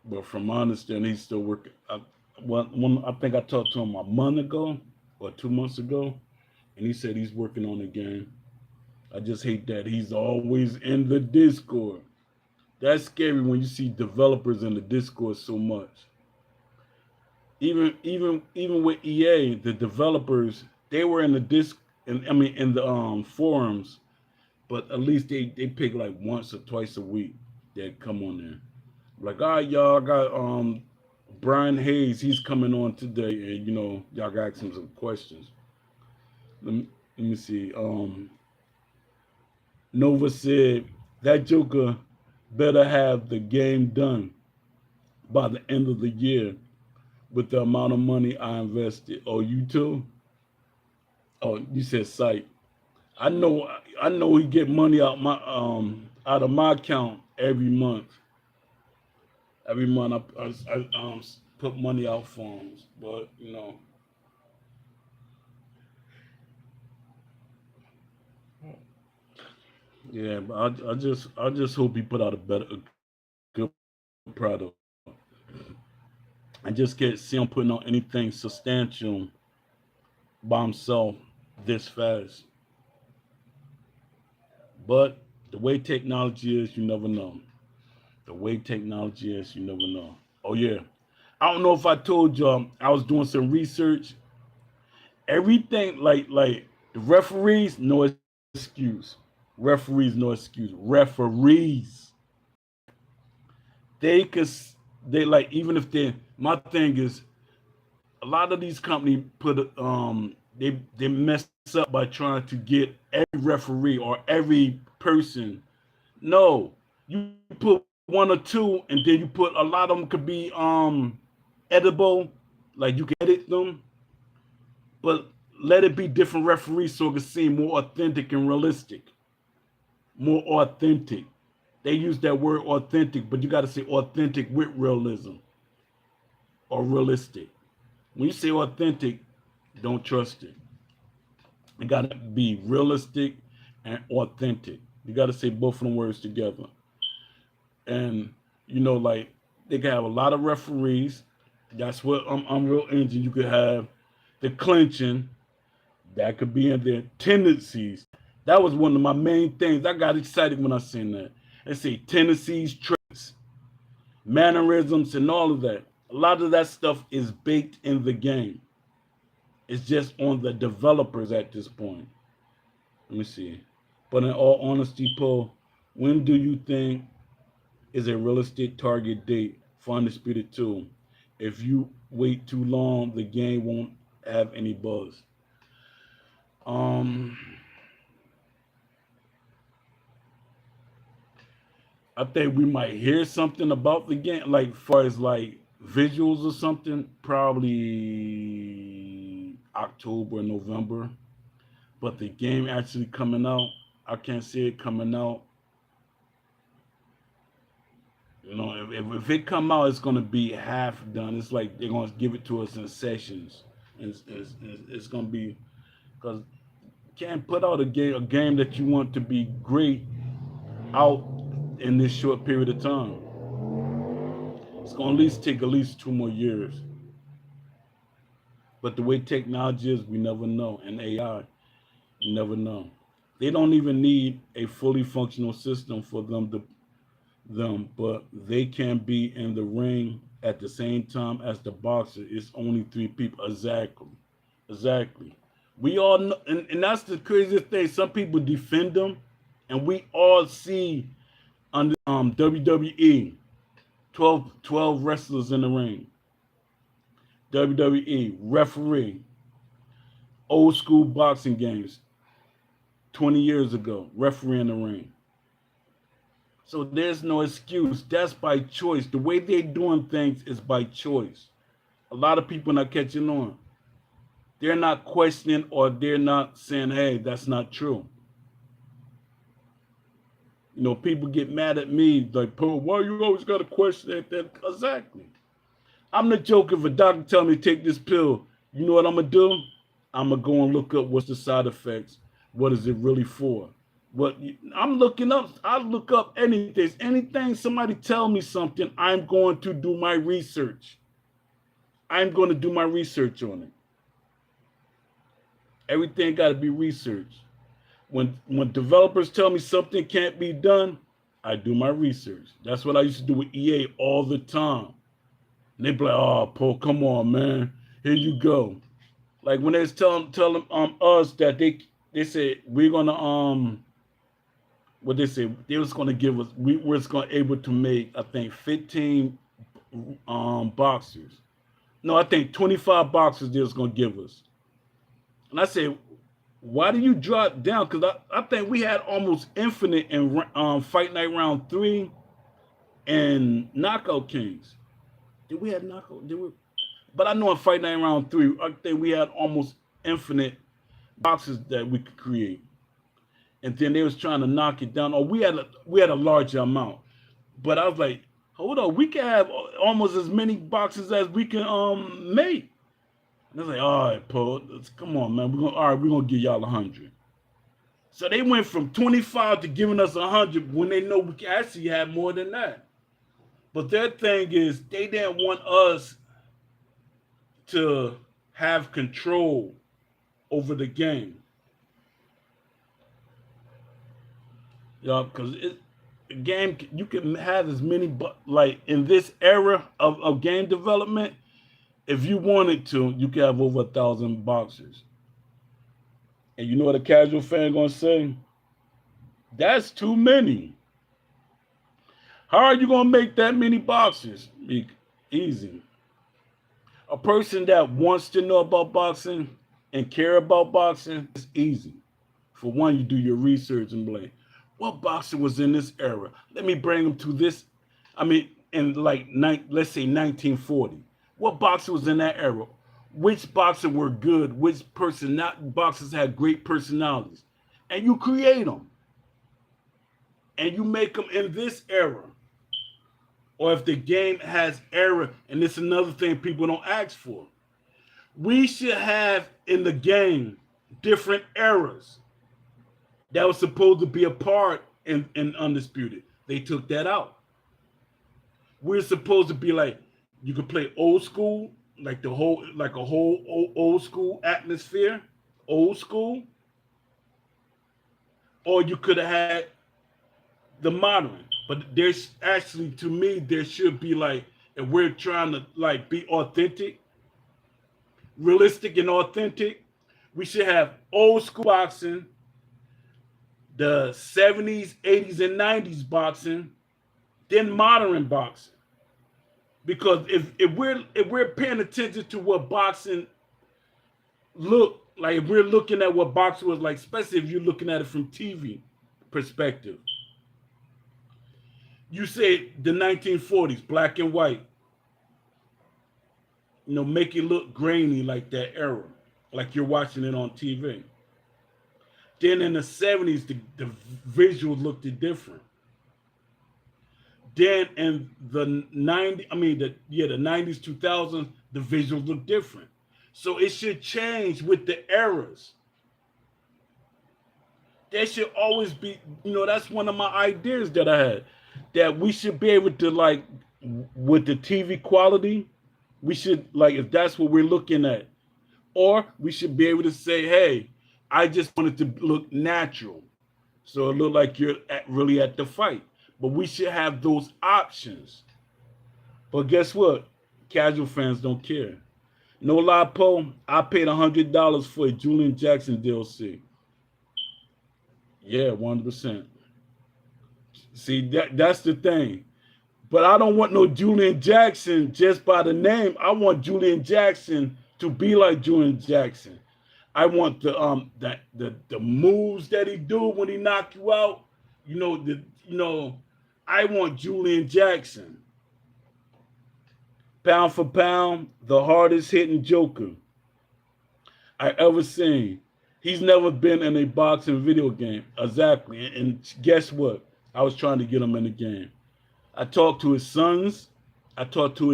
But from my understanding, he's still working. I think I talked to him a month ago or 2 months ago, and he said he's working on the game. I just hate that he's always in the Discord. That's scary when you see developers in the Discord so much. Even with EA, the developers, they were in the in the forums, but at least they pick like once or twice a week. They'd come on there. Like, all right, y'all, I got Brian Hayes, he's coming on today, and y'all got ask him some questions. Let me see. Nova said that Joker better have the game done by the end of the year with the amount of money I invested. Oh, you too? Oh, you said site. I know he get money out of my account every month. Every month I put money out for him, but yeah. But I just hope he put out a good product. I just can't see him putting out anything substantial by himself this fast. But the way technology is, you never know. The way technology is, you never know. Oh yeah. I don't know if I told y'all I was doing some research. Everything like the referees, no excuse. Referees, no excuse. Referees. They could they like even if they my thing is a lot of these companies put they mess up by trying to get every referee or every person. No, you put one or two, and then you put a lot of them could be edible, like you can edit them, but let it be different referees so it can seem more authentic and realistic. More authentic. They use that word authentic, but you got to say authentic with realism or realistic. When you say authentic, don't trust it. It got to be realistic and authentic. You got to say both of them words together. And like they can have a lot of referees. That's what Unreal Engine. You could have the clinching that could be in their tendencies. That was one of my main things. I got excited when I seen that. They say tendencies, traits, mannerisms, and all of that. A lot of that stuff is baked in the game. It's just on the developers at this point. Let me see. But in all honesty, Paul, when do you think is a realistic target date for Undisputed 2? If you wait too long, the game won't have any buzz. I think we might hear something about the game, like far as like visuals or something, probably October, November. But the game actually coming out, I can't see it coming out. If it come out, it's gonna be half done. It's like they're gonna give it to us in sessions. It's gonna be because you can't put out a game that you want to be great out in this short period of time. It's gonna at least take at least 2 more years. But the way technology is, we never know. And AI, you never know. They don't even need a fully functional system for but they can be in the ring at the same time as the boxer. It's only 3 people. Exactly. We all know, and that's the craziest thing. Some people defend them, and we all see on WWE 12 wrestlers in the ring. WWE referee, old school boxing games, 20 years ago, referee in the ring. So there's no excuse. That's by choice. The way they're doing things is by choice. A lot of people not catching on. They're not questioning or they're not saying, hey, that's not true. You know, people get mad at me like, Paul, why you always got to question that? Exactly. I'm the joke. If a doctor tell me to take this pill, you know what I'm going to do? I'm going to go and look up what's the side effects. What is it really for? What I'm looking up, I look up anything. Anything somebody tell me something, I'm going to do my research. I'm going to do my research on it. Everything got to be researched. When developers tell me something can't be done, I do my research. That's what I used to do with EA all the time. And they be like, oh, Paul, come on, man. Here you go. Like when they was telling us that they said we're gonna what they said they was gonna give us we was gonna able to make I think 15 boxers. No, I think 25 boxers they was gonna give us. And I said, why do you drop down? Because I think we had almost infinite in Fight Night Round 3 and Knockout Kings. Did we have Knockout? Did we? But I know in Fight Night Round 3, I think we had almost infinite boxes that we could create. And then they was trying to knock it down. Or we had a larger amount. But I was like, hold on, we can have almost as many boxes as we can make. And I was like, all right, Paul, come on, man. We're gonna give y'all 100. So they went from 25 to giving us 100 when they know we can actually have more than that. But their thing is they didn't want us to have control over the game. Yeah, because the game, you can have as many, like in this era of game development, if you wanted to, you could have over 1,000 boxers. And you know what a casual fan gonna say? That's too many. How are you gonna make that many boxers? Easy. A person that wants to know about boxing and care about boxing, it's easy. For one, you do your research and be like, what boxer was in this era? Let me bring them to this. I mean, in like, let's say 1940. What boxer was in that era? Which boxers were good? Which boxers had great personalities? And you create them. And you make them in this era. Or if the game has error, and it's another thing people don't ask for. We should have in the game different eras that was supposed to be a part in Undisputed. They took that out. We're supposed to be like, you could play old school, like a whole old school atmosphere, old school, or you could have had the modern. But there's actually, to me, there should be like, if we're trying to like be authentic, realistic and authentic, we should have old school boxing, the 70s, 80s, and 90s boxing, then modern boxing. Because if we're paying attention to what boxing look like, if we're looking at what boxing was like, especially if you're looking at it from TV perspective, you say the 1940s, black and white, you know, make it look grainy like that era, like you're watching it on TV. Then in the 70s, the visuals looked different. Then in the 90s, the 90s, 2000s, the visuals look different. So it should change with the eras. There should always be, you know, that's one of my ideas that I had, that we should be able to, like, with the TV quality, we should, like, if that's what we're looking at, or we should be able to say, hey, I just want it to look natural. So it look like you're really at the fight. But we should have those options. But guess what? Casual fans don't care. No lie, Poe, I paid $100 for a Julian Jackson DLC. Yeah, 100%. See, that's the thing. But I don't want no Julian Jackson just by the name. I want Julian Jackson to be like Julian Jackson. I want the moves that he do when he knock you out. I want Julian Jackson. Pound for pound, the hardest hitting Joker I ever seen. He's never been in a boxing video game. Exactly. And guess what? I was trying to get him in the game. I talked to his sons. I talked to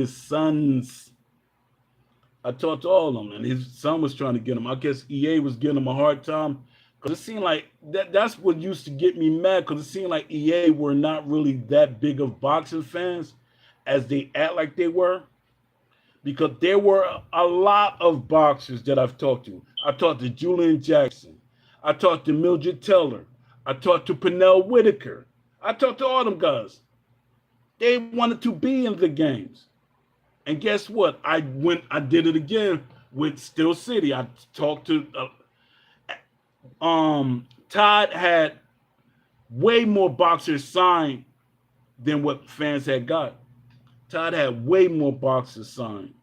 all of them, and his son was trying to get him. I guess EA was giving him a hard time because it seemed like that's what used to get me mad, because it seemed like EA were not really that big of boxing fans as they act like they were. Because there were a lot of boxers that I've talked to. I talked to Julian Jackson. I talked to Mildred Teller. I talked to Pernell Whitaker. I talked to all them guys. They wanted to be in the games. And guess what? I did it again with Steel City. I talked to Todd had way more boxers signed than what fans had got. Todd had way more boxers signed.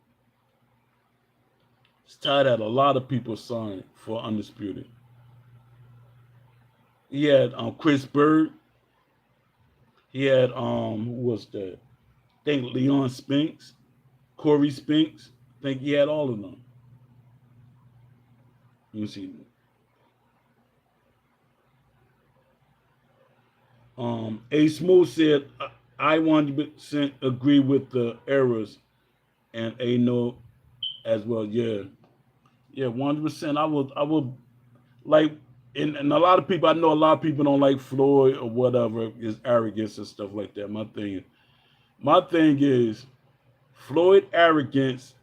Todd had a lot of people signed for Undisputed. He had Chris Bird. He had who was that? I think Leon Spinks, Corey Spinks. I think he had all of them. You see. A Smooth said, I 100% agree with the errors, and A no as well. Yeah, 100%. I would like, and a lot of people, I know a lot of people don't like Floyd or whatever, his arrogance and stuff like that. My thing is Floyd arrogance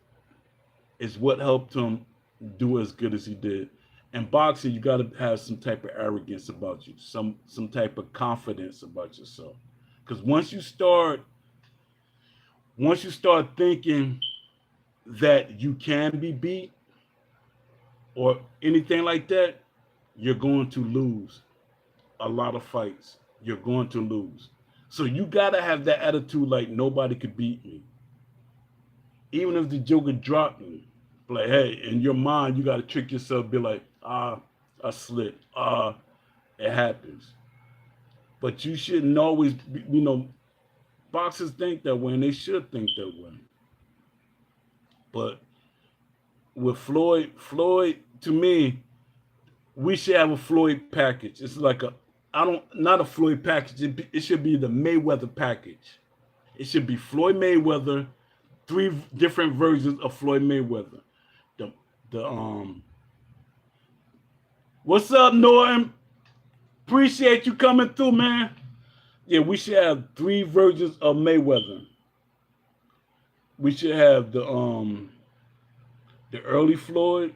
is what helped him do as good as he did. In boxing, you got to have some type of arrogance about you, some type of confidence about yourself. Because once you start thinking that you can be beat or anything like that, you're going to lose a lot of fights. You're going to lose. So you got to have that attitude like nobody could beat me. Even if the Joker dropped me, like, hey, in your mind, you got to trick yourself, be like, I slipped. It happens. But you shouldn't always, boxers think that way, and they should think that way. But with Floyd, to me, we should have a Floyd package. It's like not a Floyd package. It should be the Mayweather package. It should be Floyd Mayweather, 3 different versions of Floyd Mayweather. What's up, Norton? Appreciate you coming through, man. Yeah, we should have 3 versions of Mayweather. We should have the early Floyd,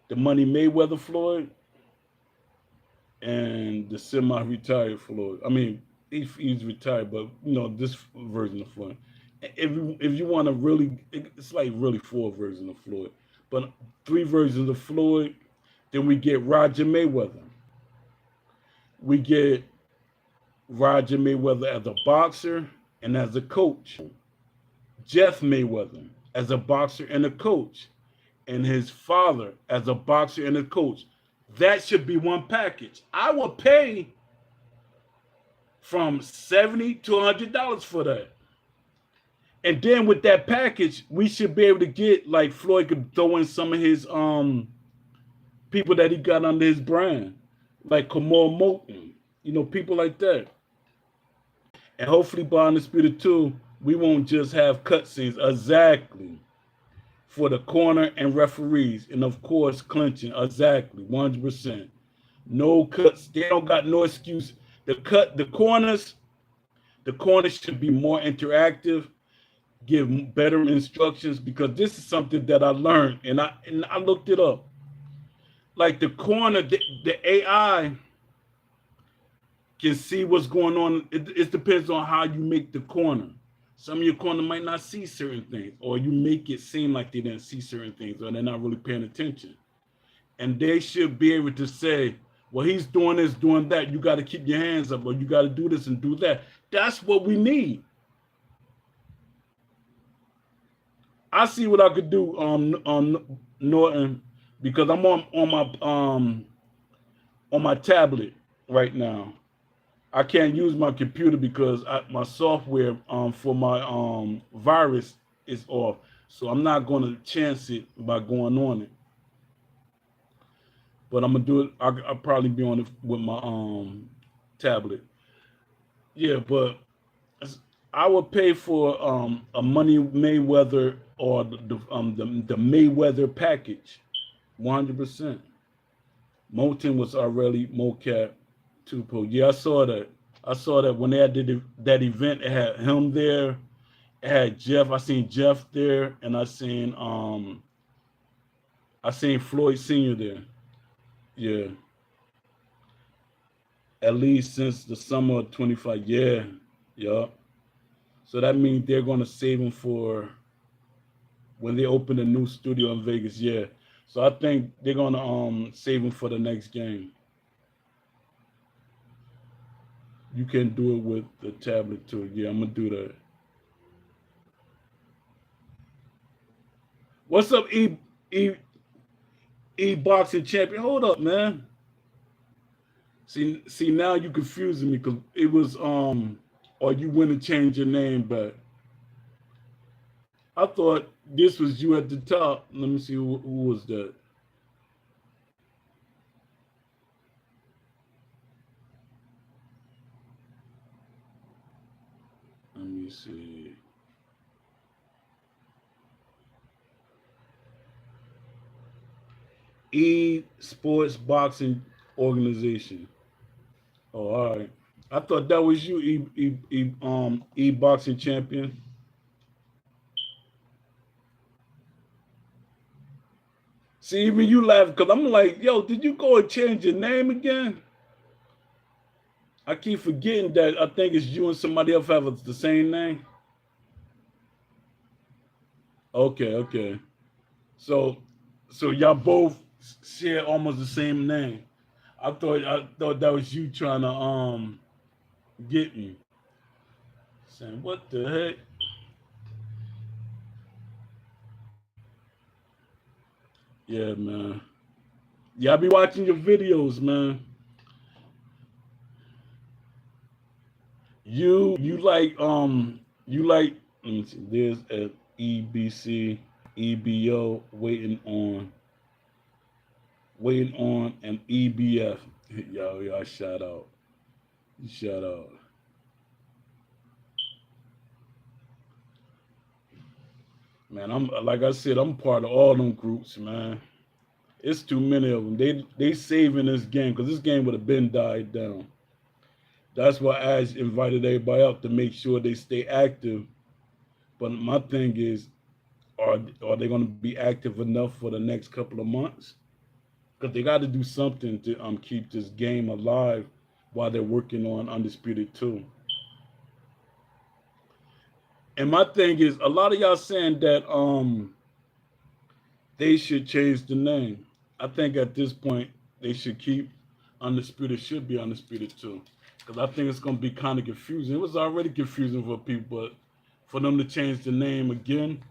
the Money Mayweather Floyd, and the semi-retired Floyd. I mean, he's retired, but this version of Floyd. If you want to really, it's like really 4 versions of Floyd, but 3 versions of Floyd. Then we get Roger Mayweather. We get Roger Mayweather as a boxer and as a coach. Jeff Mayweather as a boxer and a coach. And his father as a boxer and a coach. That should be one package. I will pay from $70 to $100 for that. And then with that package, we should be able to get, like, Floyd could throw in some of his people that he got under his brand, like Kamal Moulton, people like that. And hopefully by Undisputed 2, we won't just have cutscenes exactly for the corner and referees, and of course clinching, exactly 100%. No cuts. They don't got no excuse. The corners should be more interactive, give better instructions, because this is something that I learned and I looked it up. Like the corner, the AI can see what's going on. It depends on how you make the corner. Some of your corner might not see certain things, or you make it seem like they didn't see certain things, or they're not really paying attention. And they should be able to say, well, he's doing this, doing that. You got to keep your hands up, or you got to do this and do that. That's what we need. I see what I could do on Norton because I'm on my tablet right now. I can't use my computer because my software for my virus is off. So I'm not going to chance it by going on it. But I'm gonna do it. I'll probably be on it with my tablet. Yeah, but I would pay for a Money Mayweather or the Mayweather package, 100%. Moten was already mocap 2 Yeah, I saw that. I saw that when they had that event. It had him there. It had Jeff. I seen Jeff there, and I seen Floyd Senior there. Yeah, at least since the summer of 25. Yeah, yeah. So that means they're gonna save him for when they open a new studio in Vegas. Yeah. So I think they're gonna save him for the next game. You can do it with the tablet too. Yeah, I'm gonna do that. What's up, E boxing champion? Hold up, man. See now you confusing me because it was or you went and changed your name, but I thought this was you at the top. Let me see who was that. Let me see. E Sports Boxing Organization. Oh, all right. I thought that was you, E boxing champion. See, even you laugh because I'm like, yo, did you go and change your name again? I keep forgetting that I think it's you and somebody else have the same name. Okay, okay. So, so y'all both share almost the same name. I thought that was you trying to get me. Saying what the heck? Yeah, man. Yeah, I be watching your videos, man. You like let me see, there's a EBC EBO waiting on an EBF. Yo, y'all shout out. Man, I'm like I said, I'm part of all them groups, man. It's too many of them. They saving this game because this game would have been died down. That's why Ash invited everybody up to make sure they stay active. But my thing is, are they going to be active enough for the next couple of months? Because they got to do something to keep this game alive while they're working on Undisputed 2. And my thing is, a lot of y'all saying that they should change the name. I think at this point they should keep Undisputed should be Undisputed 2. Because I think it's going to be kind of confusing. It was already confusing for people, but for them to change the name again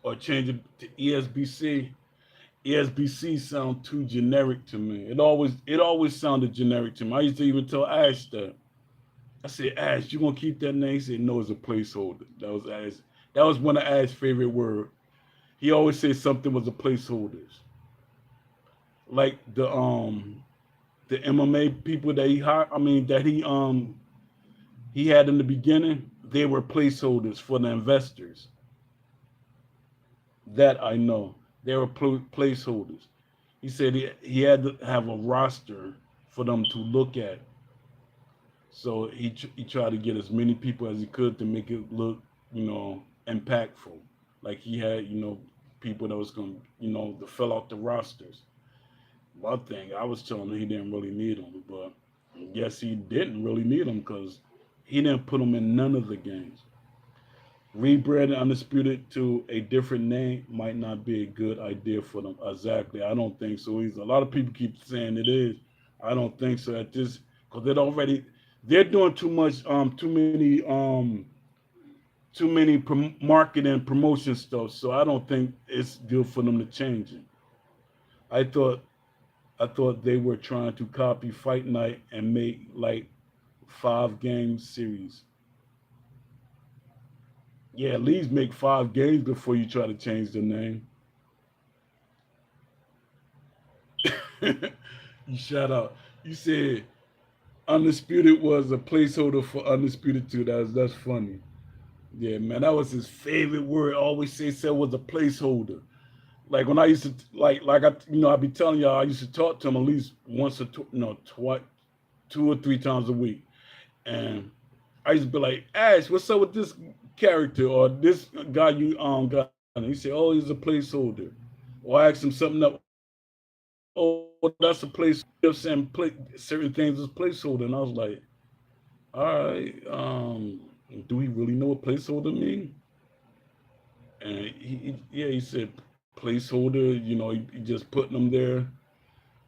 or change it to ESBC sound too generic to me. It always sounded generic to me. I used to even tell Ash that. I said, Ash, you gonna keep that name? He said, no, it's a placeholder. That was Ash. That was one of Ash's favorite words. He always said something was a placeholder. Like the MMA people that he hired, he had in the beginning, they were placeholders for the investors. That I know. They were placeholders. He said he had to have a roster for them to look at. So he tried to get as many people as he could to make it look, impactful. Like he had, people that was going to, to fill out the rosters. One thing, I was telling him he didn't really need them, but I guess he didn't really need them because he didn't put them in none of the games. Rebranding Undisputed to a different name might not be a good idea for them. Exactly. I don't think so either. A lot of people keep saying it is. I don't think so at this because they're doing too many too many marketing promotion stuff, so I don't think it's good for them to change it. I thought I thought they were trying to copy Fight Night and make like 5 game series. Yeah, at least make 5 games before you try to change the name. You shout out. You said Undisputed was a placeholder for Undisputed 2. That's funny. Yeah, man, that was his favorite word. Always say said was a placeholder. Like when I used to like I I be telling y'all I used to talk to him at least once or no twice 2 or 3 times a week. And I used to be like, Ash, what's up with this character or this guy you got? And he said, oh, he's a placeholder. Or I asked him something up. Oh, that's a place. Saying certain things as placeholder, and I was like, all right, do we really know what placeholder mean? And yeah, he said placeholder. He just putting them there,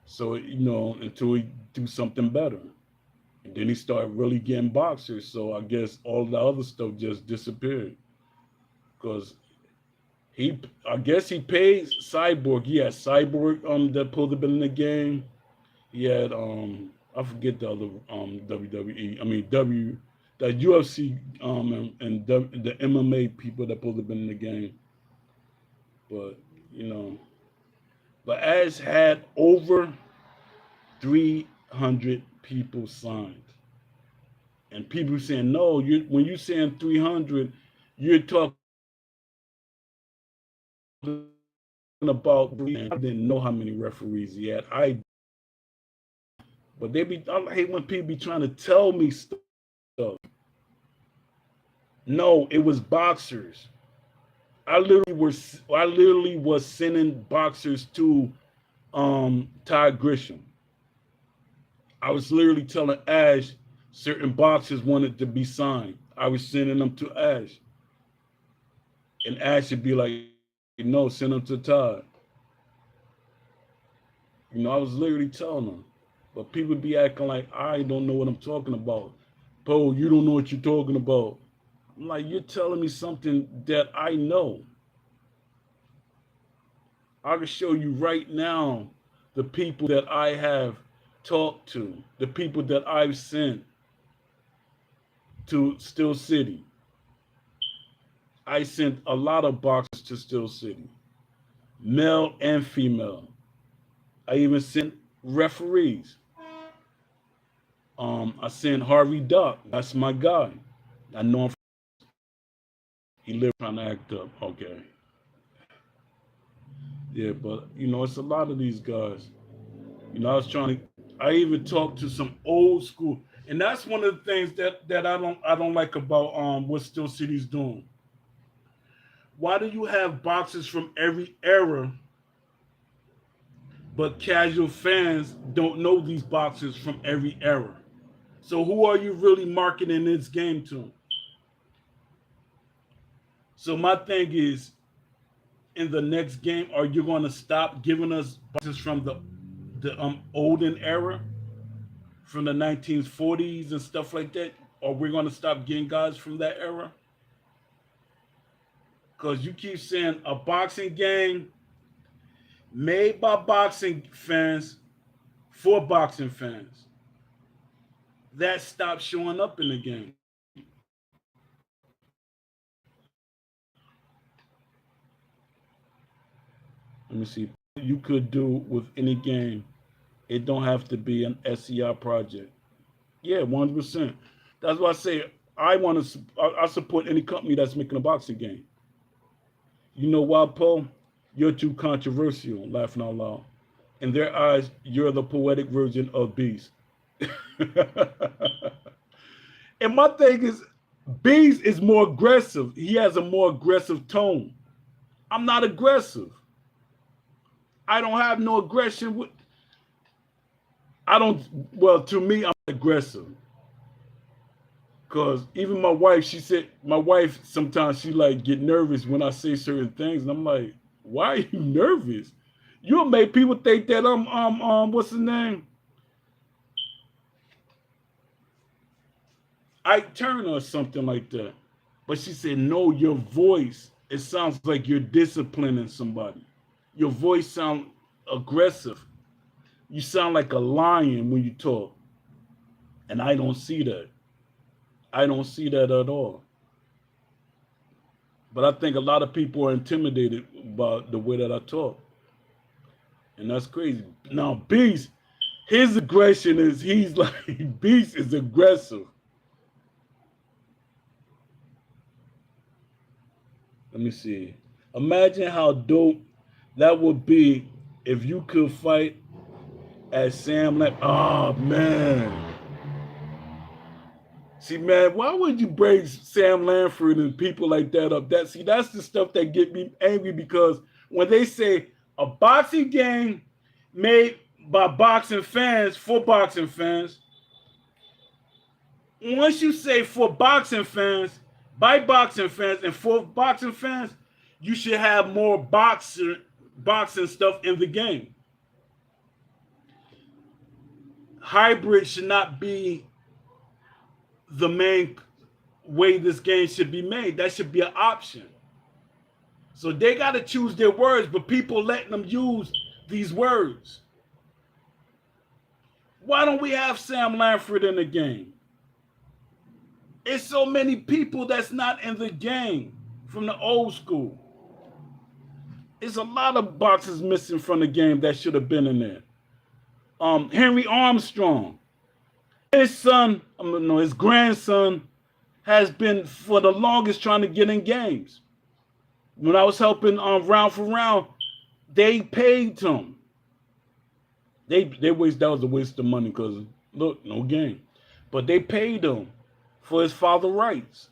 so until we do something better. And then he started really getting boxers. So I guess all the other stuff just disappeared because I guess he paid Cyborg. He had Cyborg that pulled the bill in the game. He had I forget the other WWE. I mean the UFC the MMA people that pulled the bill in the game. But you know, but Ash had over 300 people signed. And people saying no. When you saying 300, you're talking about. I didn't know how many referees he had. But I hate when people be trying to tell me stuff. No, it was boxers. I literally was sending boxers to Ty Grisham. I was literally telling Ash certain boxers wanted to be signed. I was sending them to Ash. And Ash would be like, no, send them to Todd. I was literally telling them. But people be acting like I don't know what I'm talking about. Bo, you don't know what you're talking about. I'm like, you're telling me something that I know. I can show you right now the people that I have talked to, the people that I've sent to Steel City. I sent a lot of boxes to Steel City, male and female. I even sent referees. I sent Harvey Duck. That's my guy. I know him. He lived trying to act up. Okay. Yeah, but it's a lot of these guys. I was trying to. I even talked to some old school, and that's one of the things that I don't like about what Steel City's doing. Why do you have boxes from every era, but casual fans don't know these boxes from every era? So who are you really marketing this game to? So my thing is, in the next game, are you going to stop giving us boxes from the olden era, from the 1940s and stuff like that? Or we're going to stop getting guys from that era? Because you keep saying a boxing game made by boxing fans for boxing fans. That stopped showing up in the game. Let me see. You could do with any game. It don't have to be an SEI project. Yeah, 100%. That's why I say I support any company that's making a boxing game. You know why, Paul? You're too controversial, laughing out loud. In their eyes, you're the poetic version of Beast. And my thing is, Beast is more aggressive. He has a more aggressive tone. I'm not aggressive. I don't have no aggression. I don't. Well, to me, I'm aggressive. Cause even my wife, she said, my wife sometimes she like get nervous when I say certain things, and I'm like, why are you nervous? You'll make people think that what's the name? Ike Turner or something like that. But she said, no, your voice, it sounds like you're disciplining somebody. Your voice sounds aggressive. You sound like a lion when you talk. And I don't see that. I don't see that at all. But I think a lot of people are intimidated by the way that I talk. And that's crazy. Now, Beast, his aggression is, he's like, Beast is aggressive. Let me see. Imagine how dope that would be if you could fight as Sam Lam. Oh, man. See, man, why would you bring Sam Lanford and people like that up? That's the stuff that get me angry, because when they say a boxing game made by boxing fans for boxing fans, once you say for boxing fans, by boxing fans, and for boxing fans, you should have more boxing stuff in the game. Hybrid should not be the main way this game should be made. That should be an option. So they got to choose their words, but people letting them use these words. Why don't we have Sam Lanford in the game? It's so many people that's not in the game from the old school. There's a lot of boxes missing from the game that should have been in there. Henry Armstrong, his son, no, his grandson has been for the longest trying to get in games. When I was helping Round for Round, they paid him. That was a waste of money, because look, no game. But they paid him for his father rights.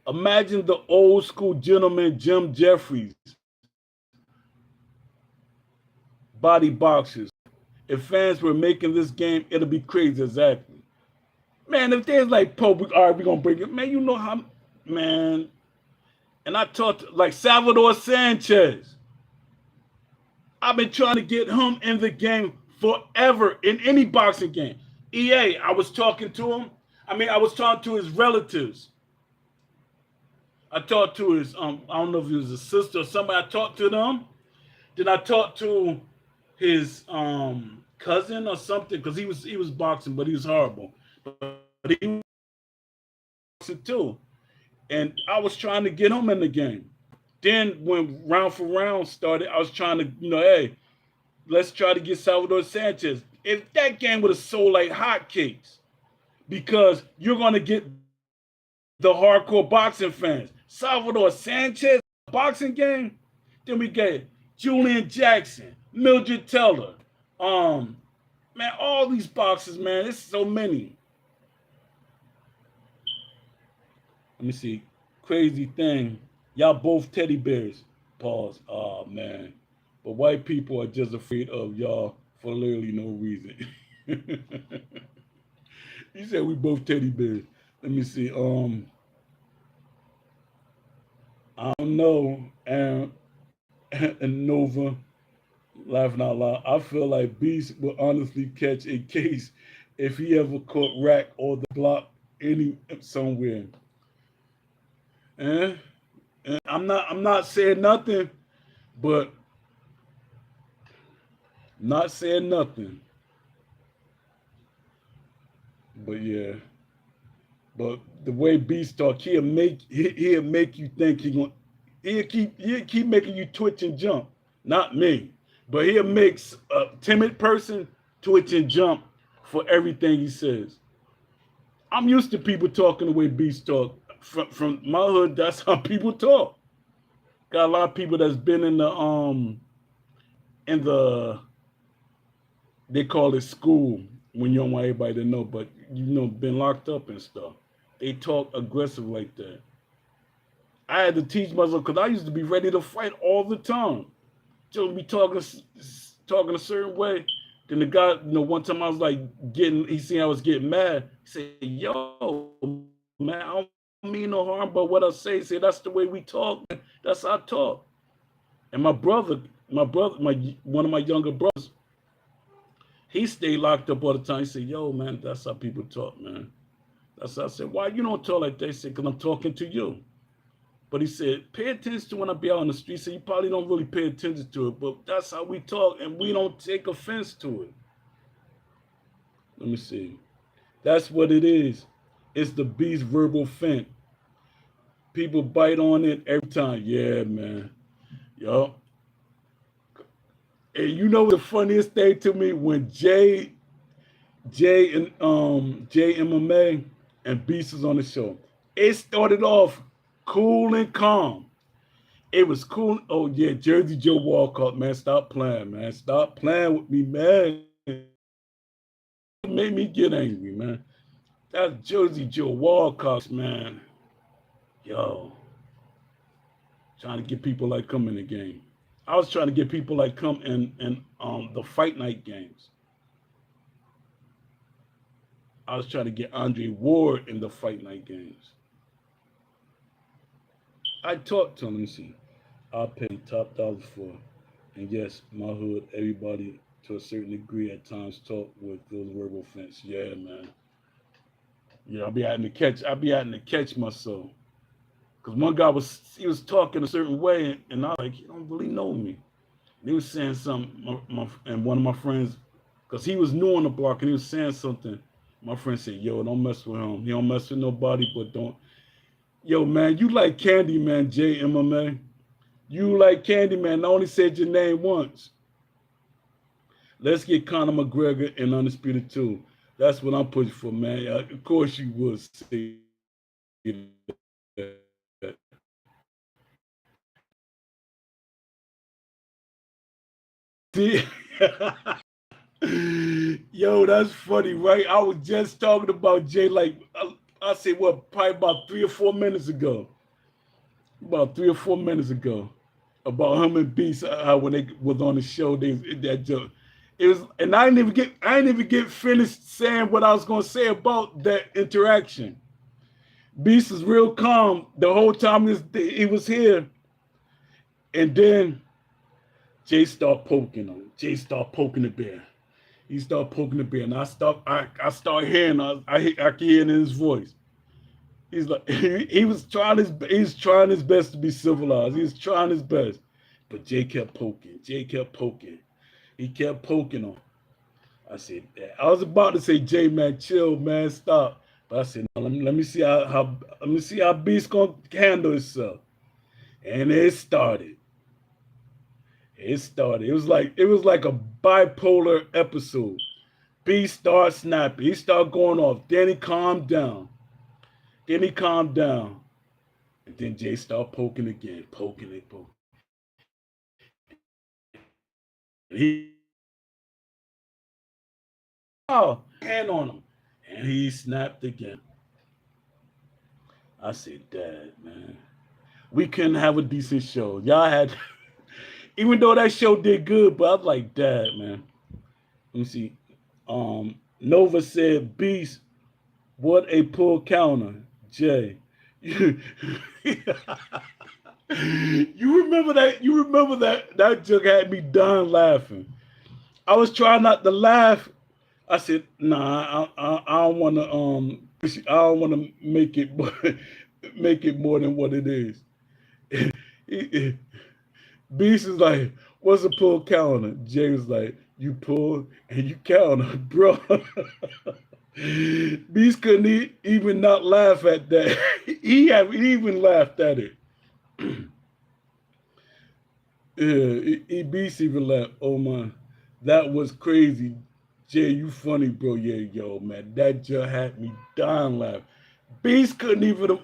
Imagine the old school gentleman Jim Jeffries, body boxers. If fans were making this game, it'll be crazy. Exactly. Man, if there's like Pope, all right, we're going to bring it. Man, you know how, man. And I talked like Salvador Sanchez. I've been trying to get him in the game forever, in any boxing game. EA, I was talking to him. I was talking to his relatives. I talked to his, I don't know if he was a sister or somebody. I talked to them. Then I talked to his cousin or something, because he was boxing, but he was horrible. But he was boxing too. And I was trying to get him in the game. Then when Round for Round started, I was trying to, hey, let's try to get Salvador Sanchez. If that game would have sold like hotcakes, because you're going to get the hardcore boxing fans. Salvador Sanchez boxing game. Then we get Julian Jackson, Mildred Teller. Man, all these boxers, man, there's so many. Let me see. Crazy thing. Y'all both teddy bears. Pause. Oh, man. But white people are just afraid of y'all for literally no reason. You said we both teddy bears. Let me see. I don't know. And Nova, laughing out loud. I feel like Beast will honestly catch a case if he ever caught Rack or the block somewhere. I'm not saying nothing, but not saying nothing. But yeah. But the way Beast talk, he'll make you think he'll keep making you twitch and jump. Not me. But he'll make a timid person twitch and jump for everything he says. I'm used to people talking the way Beast talk. From my hood, that's how people talk. Got a lot of people that's been in the they call it school when you don't want everybody to know, but been locked up and stuff. They talk aggressive like that. I had to teach myself, because I used to be ready to fight all the time. Just be talking a certain way. Then the guy, one time I was like he seen I was getting mad. He said, yo, man, I don't mean no harm, but what I say, that's the way we talk. That's how I talk. And my brother, one of my younger brothers, he stayed locked up all the time. He said, yo, man, that's how people talk, man. That's I said, why you don't talk like that? He said, because I'm talking to you. But he said, pay attention to when I be out on the street. So you probably don't really pay attention to it, but that's how we talk, and we don't take offense to it. Let me see. That's what it is. It's the beast verbal fent. People bite on it every time. Yeah, man. Yo. And you know the funniest thing to me when Jay and Jay MMA and Beast was on the show. It started off cool and calm. It was cool. Oh yeah, Jersey Joe Walcott, man. Stop playing, man. Stop playing with me, man. It made me get angry, man. That's Jersey Joe Walcott, man. Yo. Trying to get people like come in the game. I was trying to get people like come in the fight night games. I was trying to get Andre Ward in the fight night games. I talked to him. Let me see. I pay top dollars for. And yes, my hood, everybody to a certain degree at times talk with those verbal fence. Yeah, man. Yeah, I'll be having to catch myself. Cause one guy he was talking a certain way, and I was like, you don't really know me. And he was saying something, and one of my friends, cause he was new on the block, and he was saying something. My friend said, "Yo, don't mess with him. He don't mess with nobody, but don't." Yo, man, you like Candyman, J MMA. You like Candyman. I only said your name once. Let's get Conor McGregor and Undisputed 2. That's what I'm pushing for, man. Of course you would say that. Yo, that's funny, right? I was just talking about Jay, like, I said, what, probably about 3 or 4 minutes ago. About 3 or 4 minutes ago. About him and Beast, how when they was on the show, that joke. It was, and I didn't even get finished saying what I was gonna say about that interaction. Beast was real calm the whole time he was here, and then Jay started poking him. Jay started poking the bear. He started poking the bear, and I start hearing, I could hear it in his voice. He's like, he was trying his best to be civilized. He was trying his best, but Jay kept poking. Jay kept poking. He kept poking him. I said, I was about to say, Jay, man, chill, man, stop. But I said, no, let me see how Beast gonna handle himself. And it started. It started. It was like a bipolar episode. Beast started snapping. He started going off. Then he calmed down. And then Jay started poking again, poking. He hand on him. And he snapped again. I said, Dad, man, we couldn't have a decent show. Y'all had, even though that show did good, but I was like, Dad, man. Let me see. Nova said, Beast, what a pull counter. Jay. You remember that? You remember that joke had me done laughing. I was trying not to laugh. I said, "Nah, I don't want to. I don't want to make it more than what it is." Beast is like, "What's a pull counter?" Jay was like, "You pull and you counter, bro." Beast couldn't even not laugh at that. He even laughed at it. Yeah, Beast even laughed. Oh my, that was crazy. Jay, you funny, bro. Yeah, yo, man, that just had me dying laughing. Beast couldn't even.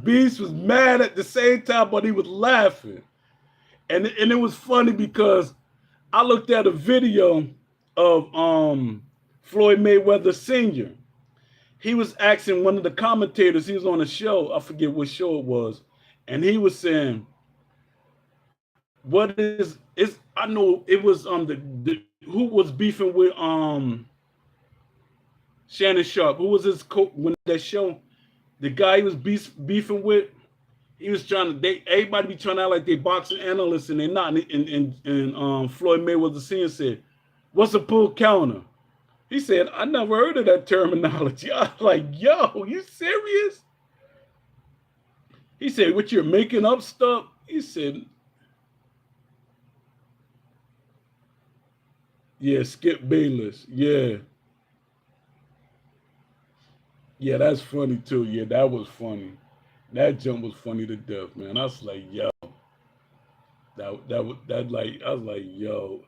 Beast was mad at the same time, but he was laughing, and it was funny because I looked at a video of Floyd Mayweather Sr. He was asking one of the commentators. He was on a show. I forget what show it was, and he was saying, "What is? I know it was the who was beefing with Shannon Sharp. Who was his coach when that show? The guy he was beefing with. He was trying to. Everybody be trying to act like they boxing analysts, and they're not. And Floyd Mayweather Sr. said, "What's a pull counter?" He said, I never heard of that terminology. I was like, yo, you serious? He said, what, you're making up stuff? He said, yeah, Skip Bayless. Yeah. Yeah, that's funny too. Yeah, that was funny. That jump was funny to death, man. I was like, yo, that like I was like, yo,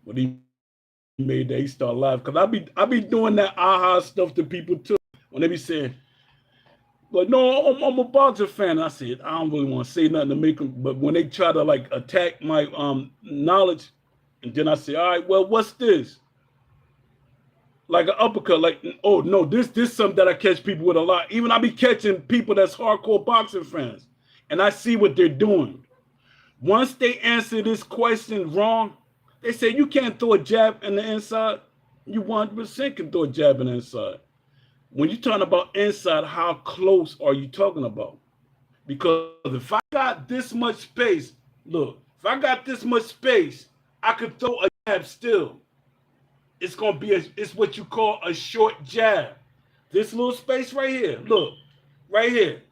when he made that, he started laughing. Cause I be doing that aha stuff to people too. When they be saying, like, no, I'm a boxer fan. I said, I don't really want to say nothing to make them, but when they try to like attack my knowledge, and then I say, all right, well, what's this? Like an uppercut, like, oh no, this something that I catch people with a lot. Even I be catching people that's hardcore boxing fans, and I see what they're doing. Once they answer this question wrong, they say you can't throw a jab in the inside. You 100% can throw a jab in the inside. When you're talking about inside, how close are you talking about? Because if I got this much space, look, if I got this much space, I could throw a jab still. It's gonna be it's what you call a short jab. This little space right here, look, right here,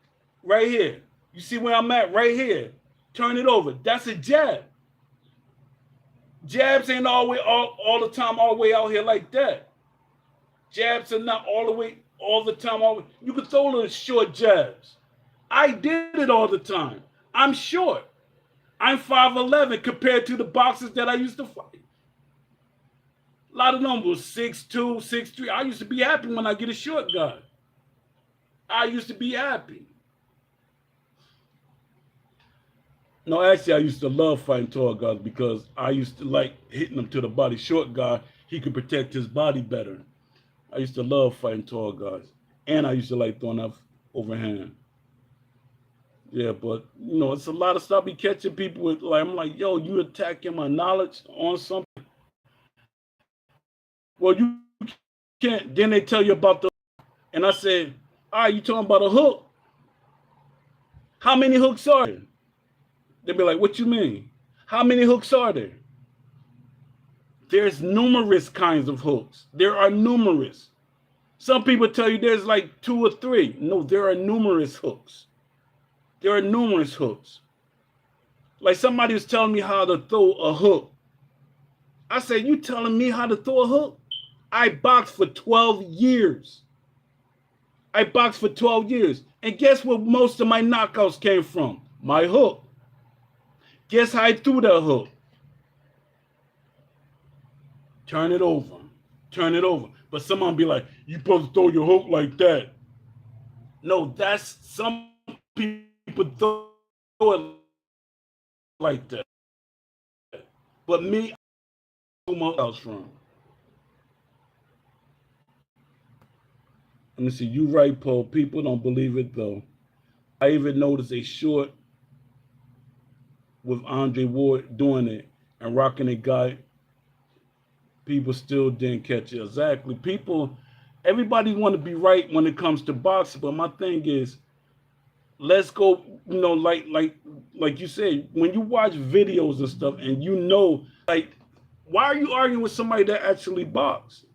right here. You see where I'm at? Right here. Turn it over. That's a jab. Jabs ain't all the time all the way out here like that. Jabs are not all the way all the time. You can throw little short jabs. I did it all the time. I'm short. I'm 5'11" compared to the boxers that I used to fight. A lot of them was 6'2", 6'3". I used to be happy when I get a short guy. I used to be happy. No, actually, I used to love fighting tall guys because I used to like hitting them to the body. Short guy, he could protect his body better. I used to love fighting tall guys. And I used to like throwing up overhand. Yeah, but it's a lot of stuff be catching people with. Like, I'm like, yo, you attacking my knowledge on something. Well, you can't. Then they tell you about the, and I said, all right, you talking about a hook? How many hooks are there? They be like, what you mean? How many hooks are there? There's numerous kinds of hooks. There are numerous. Some people tell you there's like 2 or 3. No, there are numerous hooks. There are numerous hooks. Like somebody was telling me how to throw a hook. I said, you telling me how to throw a hook? I boxed for 12 years. I boxed for 12 years. And guess where most of my knockouts came from? My hook. Guess how I threw that hook? Turn it over. Turn it over. But someone be like, you supposed to throw your hook like that. No, that's some people throw it like that. But me, I know my house from. Let me see. You right, Paul. People don't believe it though. I even noticed a short with Andre Ward doing it and rocking a guy. People still didn't catch it. Exactly. Everybody want to be right when it comes to boxing, but my thing is, let's go. Like you said, when you watch videos and stuff, and like, why are you arguing with somebody that actually boxes?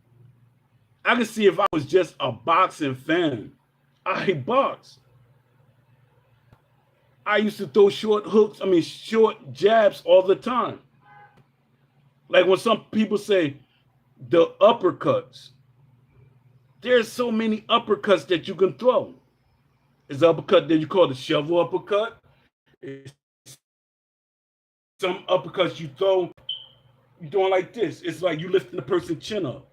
I can see if I was just a boxing fan. I box. I used to throw short jabs all the time. Like when some people say the uppercuts, there's so many uppercuts that you can throw. It's the uppercut that you call the shovel uppercut. It's some uppercuts you throw, you're doing like this. It's like you lifting the person's chin up.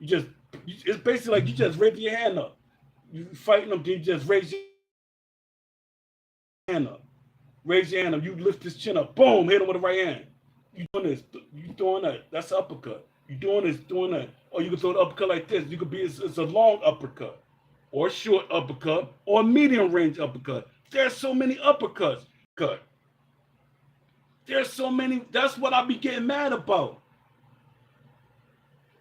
It's basically like you just raise your hand up. You fighting them, then you just raise your hand up. Raise your hand up. You lift his chin up. Boom, hit him with the right hand. You doing this. You doing that. That's an uppercut. You doing this, doing that. Or you can throw the uppercut like this. You could be, it's a long uppercut, or a short uppercut, or a medium range uppercut. There's so many uppercuts. There's so many. That's what I be getting mad about.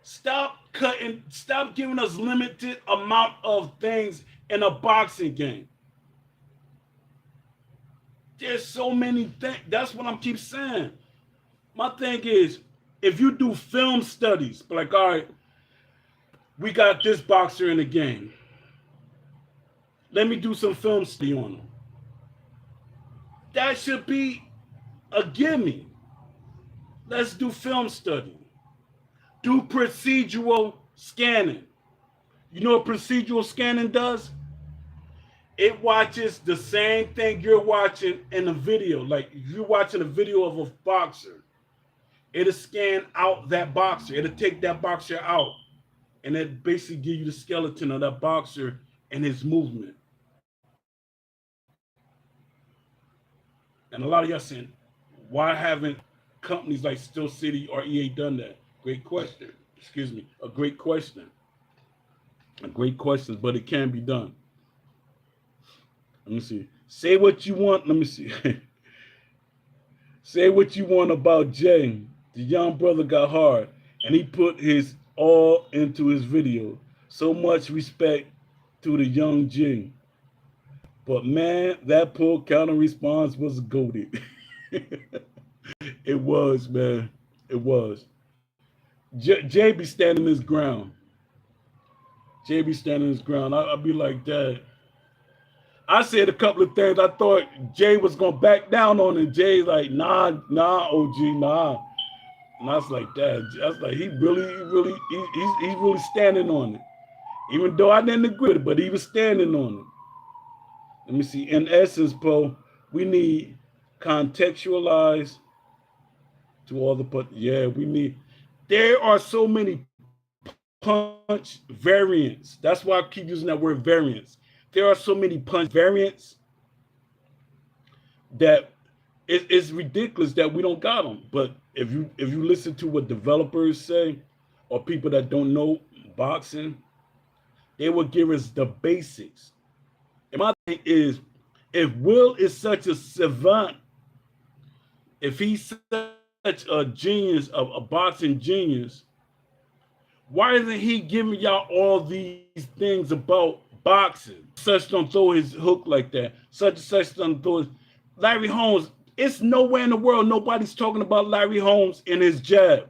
Stop giving us limited amount of things in a boxing game. There's so many things. That's what I'm keep saying. My thing is, if you do film studies, like, all right, We got this boxer in the game. Let me do some film study on him. That should be a gimme. Let's do film study. Do procedural scanning. You know what procedural scanning does? It watches the same thing you're watching in a video. Like if you're watching a video of a boxer, it'll scan out that boxer. It'll take that boxer out. And it basically give you the skeleton of that boxer and his movement. And a lot of y'all saying, why haven't companies like Steel City or EA done that? Great question. Excuse me. A great question. A great question, but it can be done. Let me see. Say what you want. Let me see. Say what you want about Jay. The young brother got hard, and he put his all into his video. So much respect to the young Jay. But man, that pull counter response was goated. It was, man. It was. Jay be standing his ground. Jay be standing his ground. I'll be like that. I said a couple of things. I thought Jay was gonna back down on it. Jay like, nah, OG, nah. And I was like, that. I was like, he's really standing on it. Even though I didn't agree with it, but he was standing on it. Let me see. In essence, Poe, we need contextualize to all the yeah, we need. There are so many punch variants. That's why I keep using that word variants. There are so many punch variants that it's ridiculous that we don't got them. But if you listen to what developers say or people that don't know boxing, they will give us the basics. And my thing is, if Will is such a savant, if he's such a genius, a boxing genius, why isn't he giving y'all all these things about boxing? Such don't throw his hook like that. Such and such don't throw his. Larry Holmes, it's nowhere in the world nobody's talking about Larry Holmes and his jab.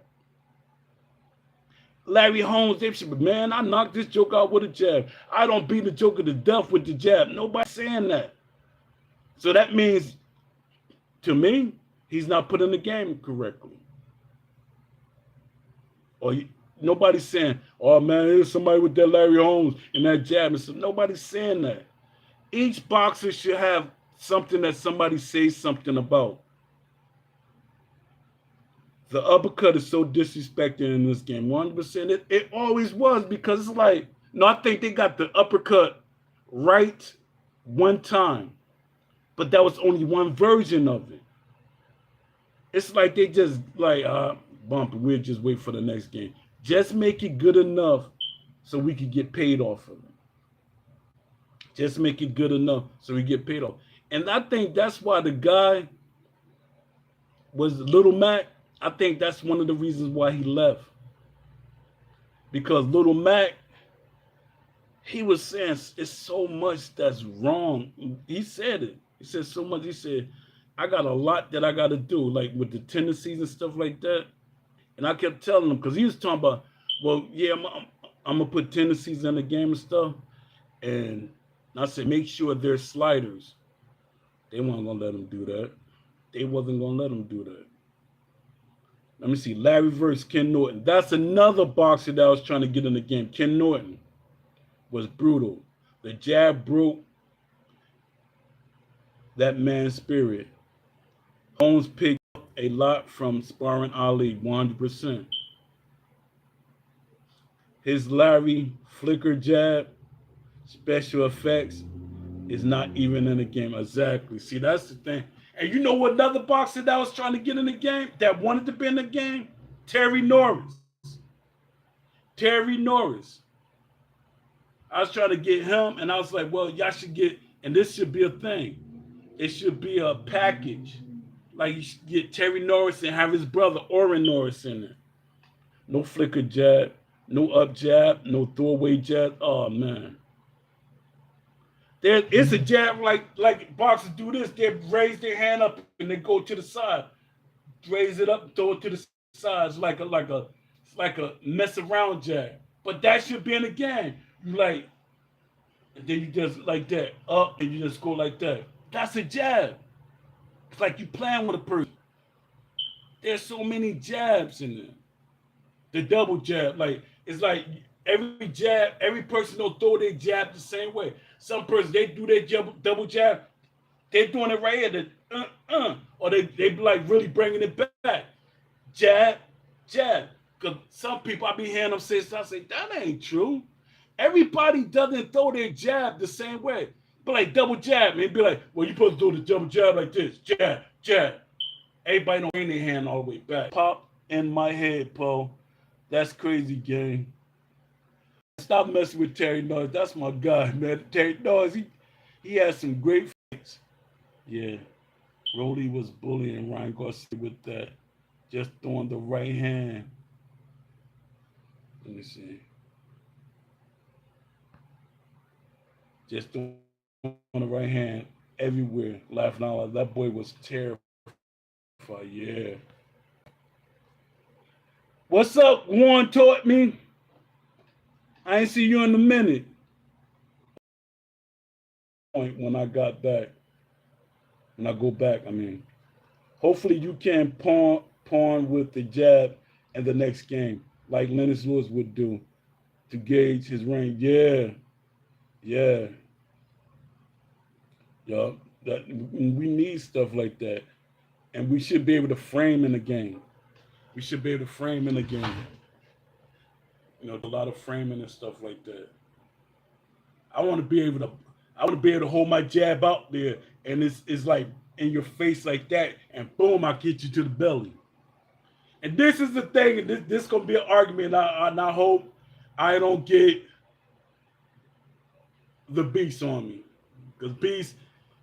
Larry Holmes, they should be, man, I knocked this joke out with a jab. I don't beat the Joker to death with the jab. Nobody's saying that. So that means, to me, he's not putting the game correctly. Or nobody's saying, oh man, there's somebody with that Larry Holmes and that jab. And so nobody's saying that. Each boxer should have something that somebody says something about. The uppercut is so disrespected in this game. 100%. It always was, because it's like, no, I think they got the uppercut right one time, but that was only one version of it. It's like they just like, bump it, we'll just wait for the next game. Just make it good enough so we can get paid off of it. Just make it good enough so we get paid off. And I think that's why the guy was Little Mac. I think that's one of the reasons why he left. Because Little Mac, he was saying it's so much that's wrong. He said it. He said so much. He said, I got a lot that I got to do, like with the tendencies and stuff like that. And I kept telling him, because he was talking about, well, yeah, I'm going to put tendencies in the game and stuff. And I said, make sure they're sliders. They weren't going to let him do that. They wasn't going to let him do that. Let me see. Larry versus Ken Norton. That's another boxer that was trying to get in the game. Ken Norton was brutal. The jab broke that man's spirit. Holmes picked up a lot from sparring Ali, 100%. His Larry flicker jab, special effects, is not even in the game. Exactly. See, that's the thing. And you know what another boxer that was trying to get in the game, that wanted to be in the game? Terry Norris. Terry Norris. I was trying to get him, and I was like, well, y'all should get, and this should be a thing. It should be a package. Like you should get Terry Norris and have his brother Oren Norris in it. No flicker jab, no up jab, no throwaway jab. Oh, man. It's a jab like boxers do this. They raise their hand up and they go to the side, raise it up, throw it to the side. It's like a mess around jab. But that should be in the game. You like, and then you just like that up, and you just go like that. That's a jab. It's like you playing with a person. There's so many jabs in there. The double jab, like it's like every jab, every person don't throw their jab the same way. Some person they do their double jab, they're doing it right here, or they be like really bringing it back. Jab, jab. Because some people I be hearing them say, I say that ain't true. Everybody doesn't throw their jab the same way. But like double jab, man, be like, well, you supposed to do the double jab like this, jab, jab. Everybody don't bring their hand all the way back. Pop in my head, Paul. That's crazy, gang. Stop messing with Terry Noise. That's my guy, man. Terry Noise, he has some great fights. Yeah. Rody was bullying Ryan Garcia with that. Just throwing the right hand. Let me see. Just throwing the right hand everywhere. Laughing out loud. That boy was terrified. Yeah. What's up, Warren taught me? I ain't see you in a minute. When I got back. When I go back, I mean. Hopefully you can pawn with the jab in the next game, like Lennox Lewis would do to gauge his range. Yeah. Yeah. Yeah. That we need stuff like that. And we should be able to frame in the game. We should be able to frame in the game. You know, a lot of framing and stuff like that. I want to be able to hold my jab out there, and it's like in your face like that, and boom, I get you to the belly. And this is the thing, and this gonna be an argument. And I hope I don't get the Beast on me, because Beast,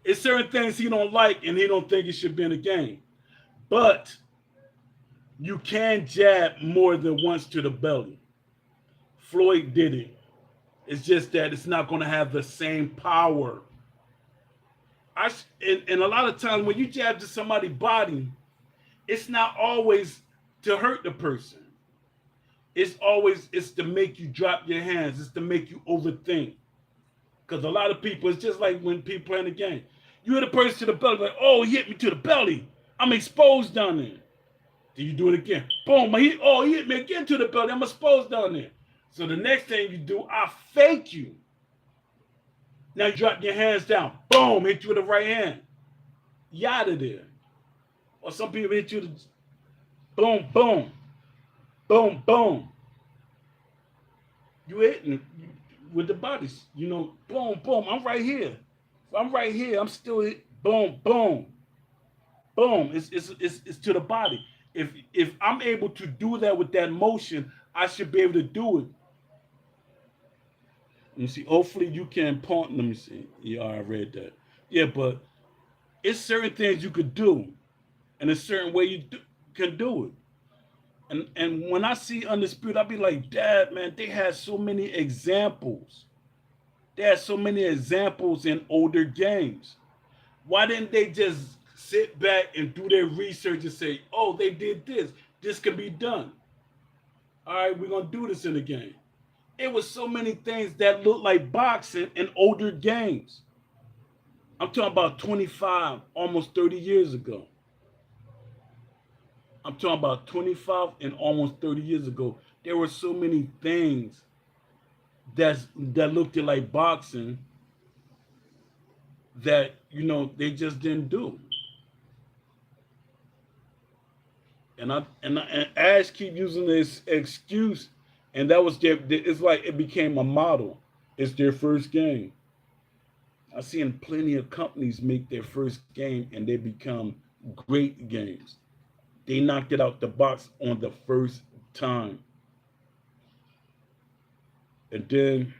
it's certain things he don't like, and he don't think it should be in the game. But you can jab more than once to the belly. Floyd did it. It's just that it's not going to have the same power. And a lot of times when you jab to somebody's body, it's not always to hurt the person. It's to make you drop your hands. It's to make you overthink. Because a lot of people, it's just like when people playing the game. You hit a person to the belly, like, oh, he hit me to the belly. I'm exposed down there. Then you do it again. Boom, he hit me again to the belly. I'm exposed down there. So the next thing you do, I fake you. Now you drop your hands down. Boom, hit you with the right hand. You out of there. Or some people hit you with boom, boom, boom, boom. You hitting with the bodies. You know, boom, boom. I'm right here. I'm right here. I'm still hit. Boom, boom, boom. It's to the body. If I'm able to do that with that motion, I should be able to do it. You see, hopefully you can point. Let me see. Yeah, I read that. Yeah, but it's certain things you could do, and a certain way you can do it. And when I see Undisputed, I'll be like, Dad, man, they had so many examples. They had so many examples in older games. Why didn't they just sit back and do their research and say, oh, they did this. This can be done. All right, we're going to do this in the game. It was so many things that looked like boxing in older games. I'm talking about 25, almost 30 years ago. I'm talking about 25 and almost 30 years ago. There were so many things that looked like boxing that, you know, they just didn't do. And Ash keep using this excuse, and that was it's like it became a model. It's their first game. I've seen plenty of companies make their first game and they become great games. They knocked it out the box on the first time. And then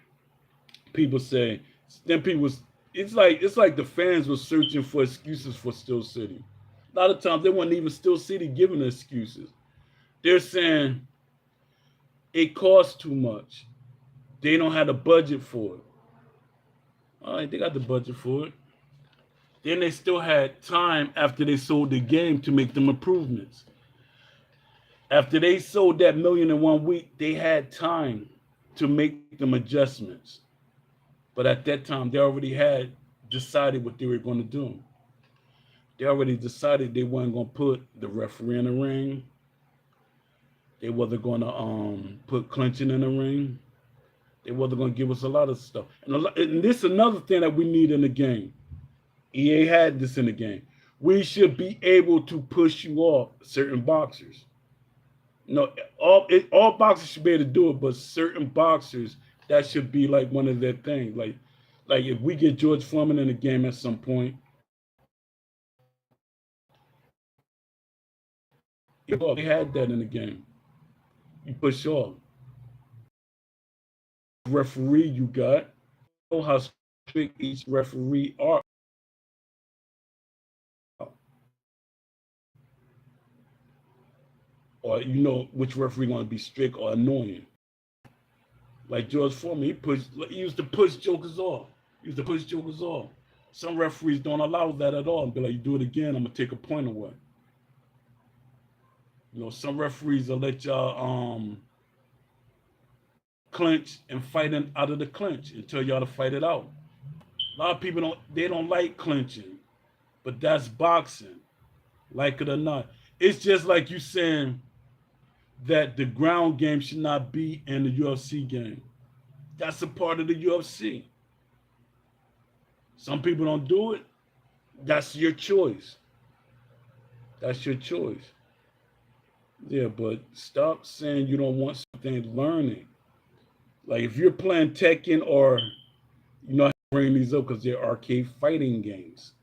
people say, it's like the fans were searching for excuses for Steel City. A lot of times they weren't even Steel City giving excuses. They're saying it costs too much. They don't have the budget for it. All right, they got the budget for it. Then they still had time after they sold the game to make them improvements. After they sold that 1,000,000 in 1 week, they had time. to make them adjustments. But at that time, they already had decided what they were going to do. They already decided they weren't going to put the referee in the ring. They wasn't going to put clinching in the ring. They wasn't going to give us a lot of stuff. And this is another thing that we need in the game. EA had this in the game. We should be able to push you off certain boxers. No, all boxers should be able to do it, but certain boxers, that should be like one of their things. Like if we get George Foreman in the game at some point, they had that in the game. You push off. Referee you got, know how strict each referee are. Or you know which referee going to be strict or annoying. Like George Foreman, he used to push jokers off. Some referees don't allow that at all. And be like, you do it again, I'm gonna take a point away. You know, some referees will let y'all clinch and fight out of the clinch and tell y'all to fight it out. A lot of people don't like clinching, but that's boxing, like it or not. It's just like you saying that the ground game should not be in the UFC game. That's a part of the UFC. Some people don't do it. That's your choice. Yeah, but stop saying you don't want something learning. Like if you're playing Tekken or, you know, I bring these up because they're arcade fighting games.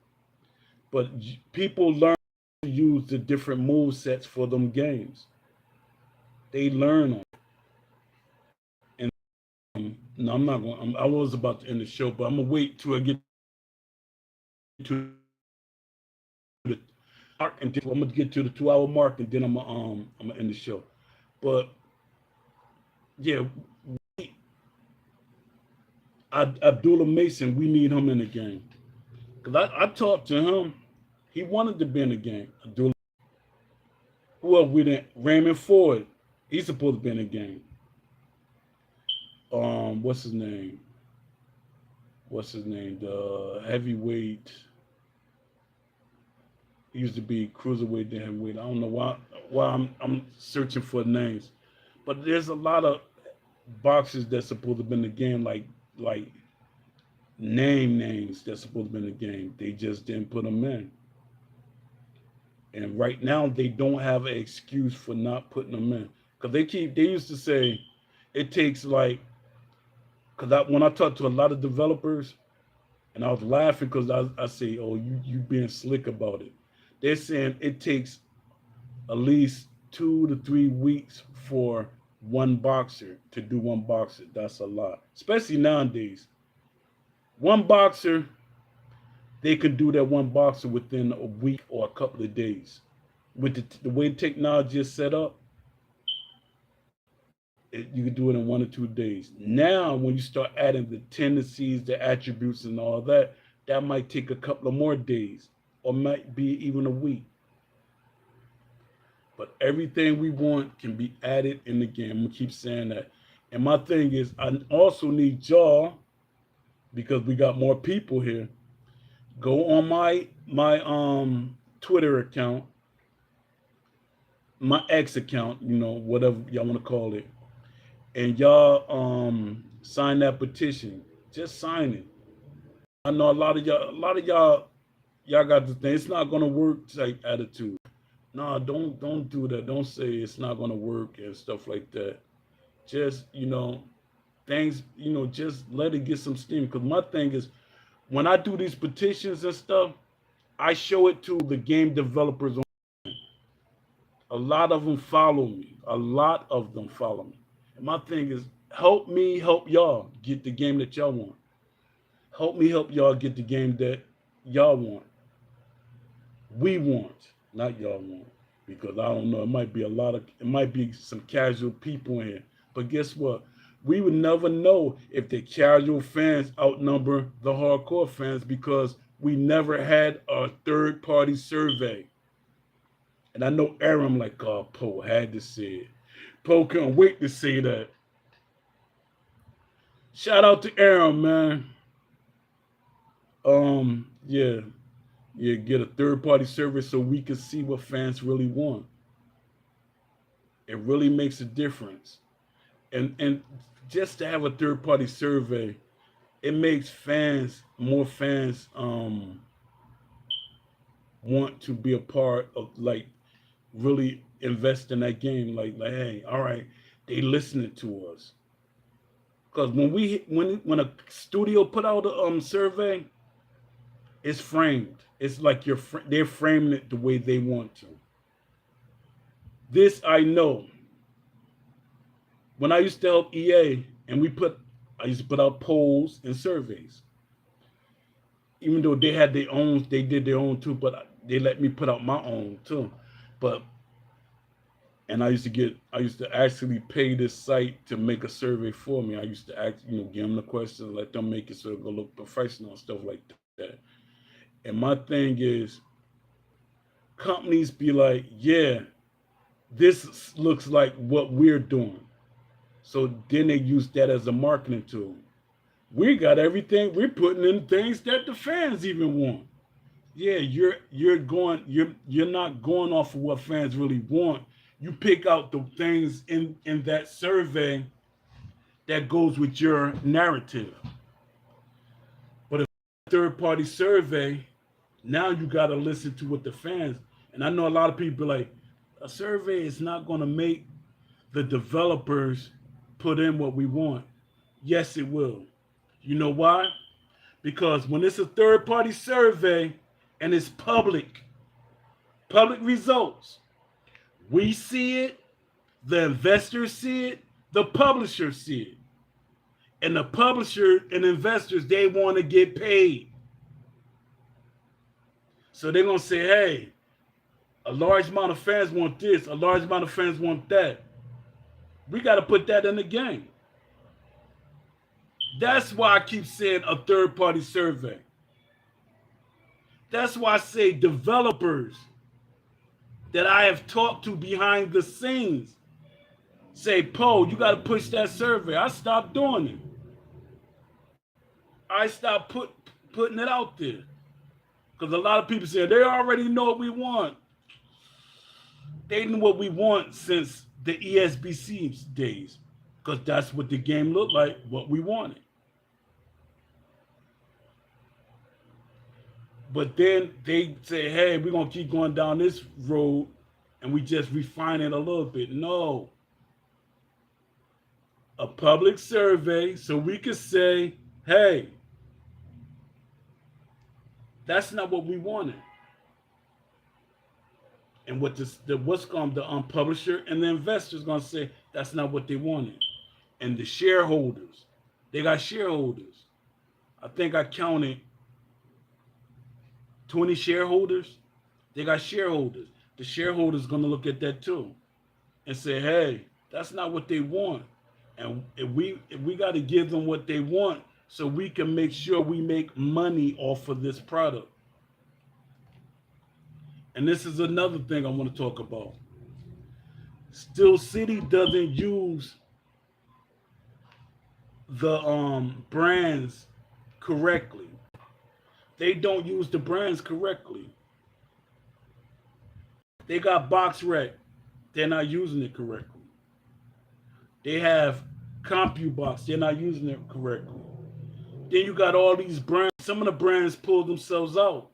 But people learn to use the different move sets for them games. They learn on it. And no, I'm not going. I was about to end the show, but I'm gonna wait till I get to the mark, and I'm gonna get to the 2-hour mark, and then I'm gonna end the show. But yeah, Abdullah Mason, we need him in the game because I talked to him. He wanted to be in the game. Abdullah. Who else we didn't? Raymond Ford. He's supposed to be in the game. What's his name? The heavyweight. He used to be cruiserweight, then heavyweight. I don't know why I'm searching for names, but there's a lot of boxers that's supposed to be in the game, like names that's supposed to be in the game. They just didn't put them in, and right now they don't have an excuse for not putting them in because they used to say it takes like. Because when I talked to a lot of developers, and I was laughing because I say, oh, you being slick about it. They're saying it takes at least 2 to 3 weeks for one boxer to do one boxer. That's a lot, especially nowadays. One boxer, they could do that one boxer within a week or a couple of days. With the way technology is set up, you can do it in 1 or 2 days. Now, when you start adding the tendencies, the attributes, and all that, that might take a couple of more days, or might be even a week. But everything we want can be added in the game. I'm gonna keep saying that. And my thing is, I also need y'all, because we got more people here. Go on my Twitter account, my X account, you know, whatever y'all want to call it. And y'all sign that petition. Just sign it. I know a lot of y'all got the thing. It's not gonna work type attitude. No, don't do that. Don't say it's not gonna work and stuff like that. Just, you know, things, you know, just let it get some steam. Because my thing is, when I do these petitions and stuff, I show it to the game developers. A lot of them follow me. And my thing is, help me help y'all get the game that y'all want. Help me help y'all get the game that y'all want. We want, not y'all want. Because I don't know, it might be some casual people in here. But guess what? We would never know if the casual fans outnumber the hardcore fans because we never had a third-party survey. And I know Aaron like, oh, Poe had to say it. Poe couldn't wait to say that. Shout out to Aaron, man. Yeah, yeah, get a third party survey so we can see what fans really want. It really makes a difference. And just to have a third party survey, it makes fans more fans want to be a part of, like, really invest in that game. Like, hey, all right, they listening to us. Because when a studio put out a survey, it's framed. It's like they're framing it the way they want to. This I know. When I used to help EA, and I used to put out polls and surveys. Even though they had their own, they did their own too, but they let me put out my own too. But and I used to actually pay this site to make a survey for me. I used to give them the questions, let them make it so it go look professional and stuff like that. And my thing is, companies be like, yeah, this looks like what we're doing. So then they use that as a marketing tool. We got everything. We're putting in things that the fans even want. Yeah, you're not going off of what fans really want. You pick out the things in that survey that goes with your narrative. But if it's a third party survey, now you got to listen to what the fans. And I know a lot of people like, a survey is not going to make the developers put in what we want. Yes, it will. You know why? Because when it's a third party survey and it's public results, we see it, the investors see it, the publishers see it. And the publisher and investors, they want to get paid. So they're going to say, hey, a large amount of fans want this, a large amount of fans want that. We got to put that in the game. That's why I keep saying a third party survey. That's why I say developers that I have talked to behind the scenes say, Poe, you got to push that survey. I stopped doing it. I stopped putting it out there. Because a lot of people say they already know what we want. They knew what we want since the ESBC days. Because that's what the game looked like, what we wanted. But then they say, hey, we're going to keep going down this road and we just refine it a little bit. No. A public survey so we could say, hey, that's not what we wanted. And what what's going the publisher and the investors going to say, that's not what they wanted. And the shareholders, they got shareholders. I think I counted 20 shareholders. They got shareholders. The shareholders going to look at that too and say, hey, that's not what they want. And if we got to give them what they want so we can make sure we make money off of this product. And this is another thing I want to talk about. Steel City doesn't use the brands correctly. They don't use the brands correctly. They got Box Rec. They're not using it correctly. They have CompuBox. They're not using it correctly. Then you got all these brands. Some of the brands pulled themselves out.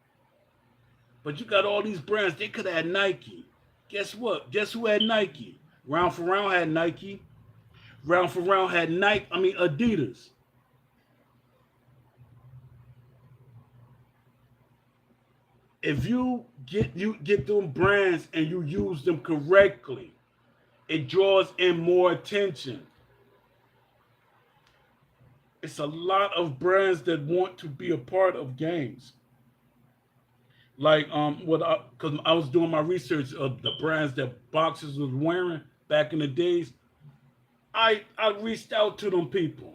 But you got all these brands. They could have had Nike. Guess what? Guess who had Nike? Round for Round had Nike. Round for Round had Adidas. If you get them brands and you use them correctly, it draws in more attention. It's a lot of brands that want to be a part of games. Like because I was doing my research of the brands that boxers was wearing back in the days. I reached out to them people.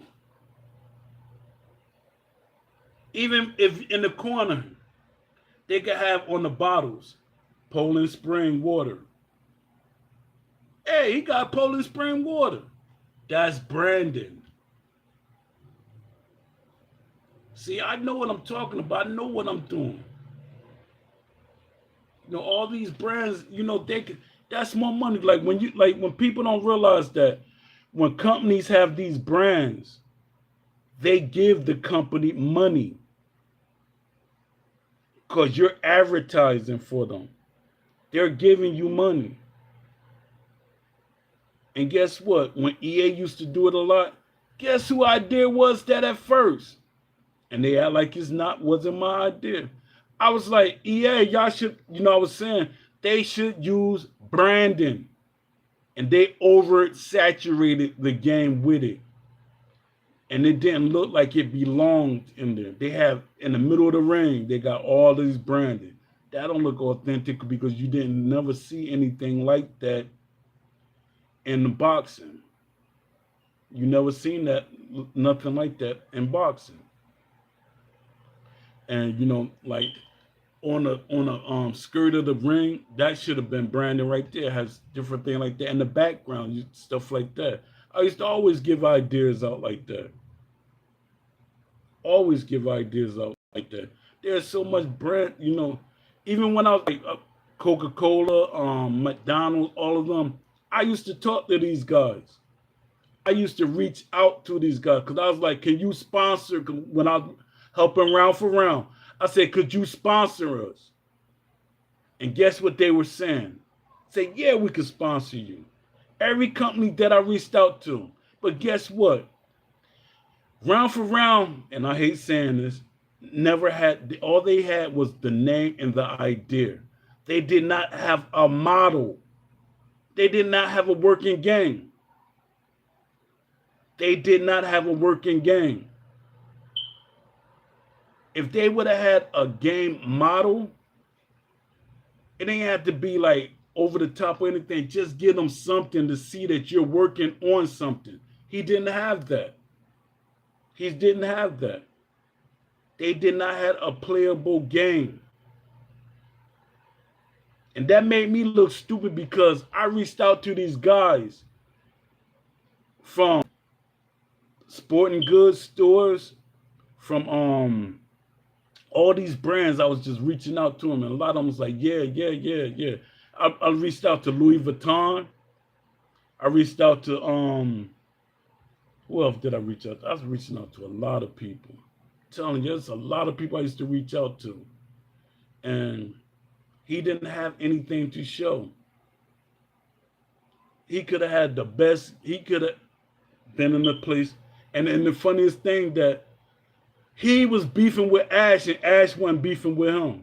Even if in the corner, they could have on the bottles, Poland Spring water. Hey, he got Poland Spring water. That's branding. See, I know what I'm talking about. I know what I'm doing. You know, all these brands, you know, they can, that's more money. Like when people don't realize that when companies have these brands, they give the company money because you're advertising for them. They're giving you money. And guess what? When EA used to do it a lot, guess who idea was that at first? And they act like wasn't my idea. I was like, EA, y'all should, you know, I was saying they should use branding. And they oversaturated the game with it. And it didn't look like it belonged in there. They have in the middle of the ring, they got all these branding. That don't look authentic because you didn't never see anything like that in the boxing. You never seen that, nothing like that in boxing. And you know, like on a skirt of the ring, that should have been branding right there. It has different thing like that in the background, stuff like that. I used to always give ideas out like that. Always give ideas out like that. There's so much brand, you know. Even when I was like Coca-Cola, McDonald's, all of them, I used to talk to these guys. I used to reach out to these guys because I was like, can you sponsor, when I was helping round for round, I said, could you sponsor us? And guess what they were saying? Say, yeah, we could sponsor you. Every company that I reached out to. But guess what? Round for round, and I hate saying this, never had, all they had was the name and the idea. They did not have a model. They did not have a working game. They did not have a working game. If they would have had a game model, it ain't have to be like over the top or anything. Just give them something to see that you're working on something. He didn't have that. He didn't have that. They did not have a playable game. And that made me look stupid because I reached out to these guys from sporting goods stores, from all these brands. I was just reaching out to them, and a lot of them was like, yeah. I reached out to Louis Vuitton. I reached out to who else did I reach out to? I was reaching out to a lot of people. I'm telling you, there's a lot of people I used to reach out to. And he didn't have anything to show. He could have had the best, he could have been in the place. And the funniest thing that he was beefing with Ash and Ash wasn't beefing with him.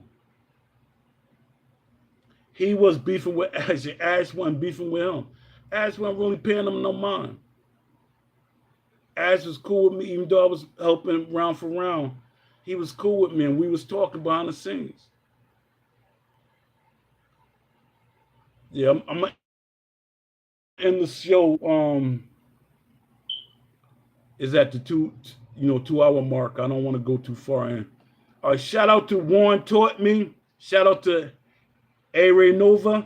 He was beefing with Ash and Ash wasn't beefing with him. Ash wasn't really paying him no mind. Ash was cool with me, even though I was helping round for round. He was cool with me, and we was talking behind the scenes. Yeah, I'm gonna end the show. Is at the 2 hour mark. I don't want to go too far in. Shout out to Warren Taught Me. Shout out to A Ray Nova.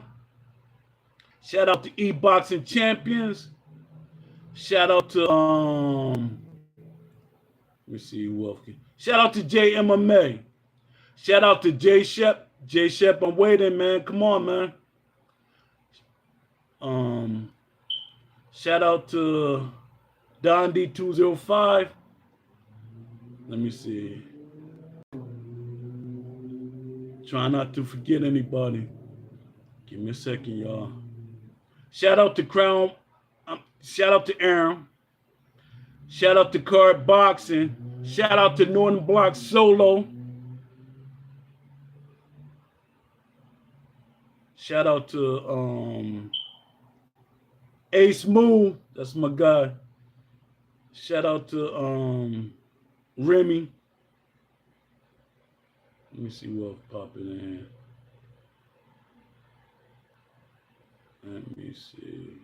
Shout out to E-Boxing Champions. Shout out to let me see who else. Shout out to JMMA. Shout out to J Shep. J Shep, I'm waiting, man. Come on, man. Shout out to Don D205. Let me see. Try not to forget anybody. Give me a second, y'all. Shout out to Crown. Shout out to Aaron. Shout out to Card Boxing. Shout out to Northern Block Solo. Shout out to Ace Moon. That's my guy. Shout out to Remy. Let me see what popping in. Let me see.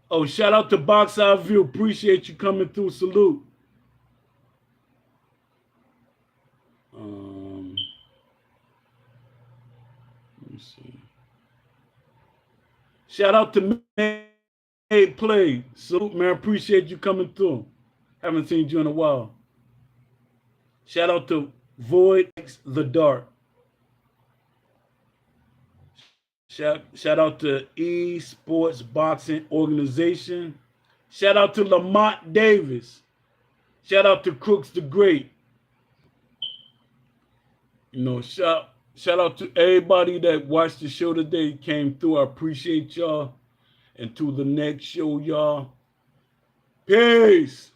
Oh, shout out to Box Eye View. Appreciate you coming through. Salute. Let me see. Shout out to Hey, Play. Salute, man. Appreciate you coming through. Haven't seen you in a while. Shout out to Void X the Dark. Shout out to Esports Boxing Organization. Shout out to Lamont Davis. Shout out to Crooks the Great. You know, shout out to everybody that watched the show today, came through. I appreciate y'all. Until the next show, y'all. Peace.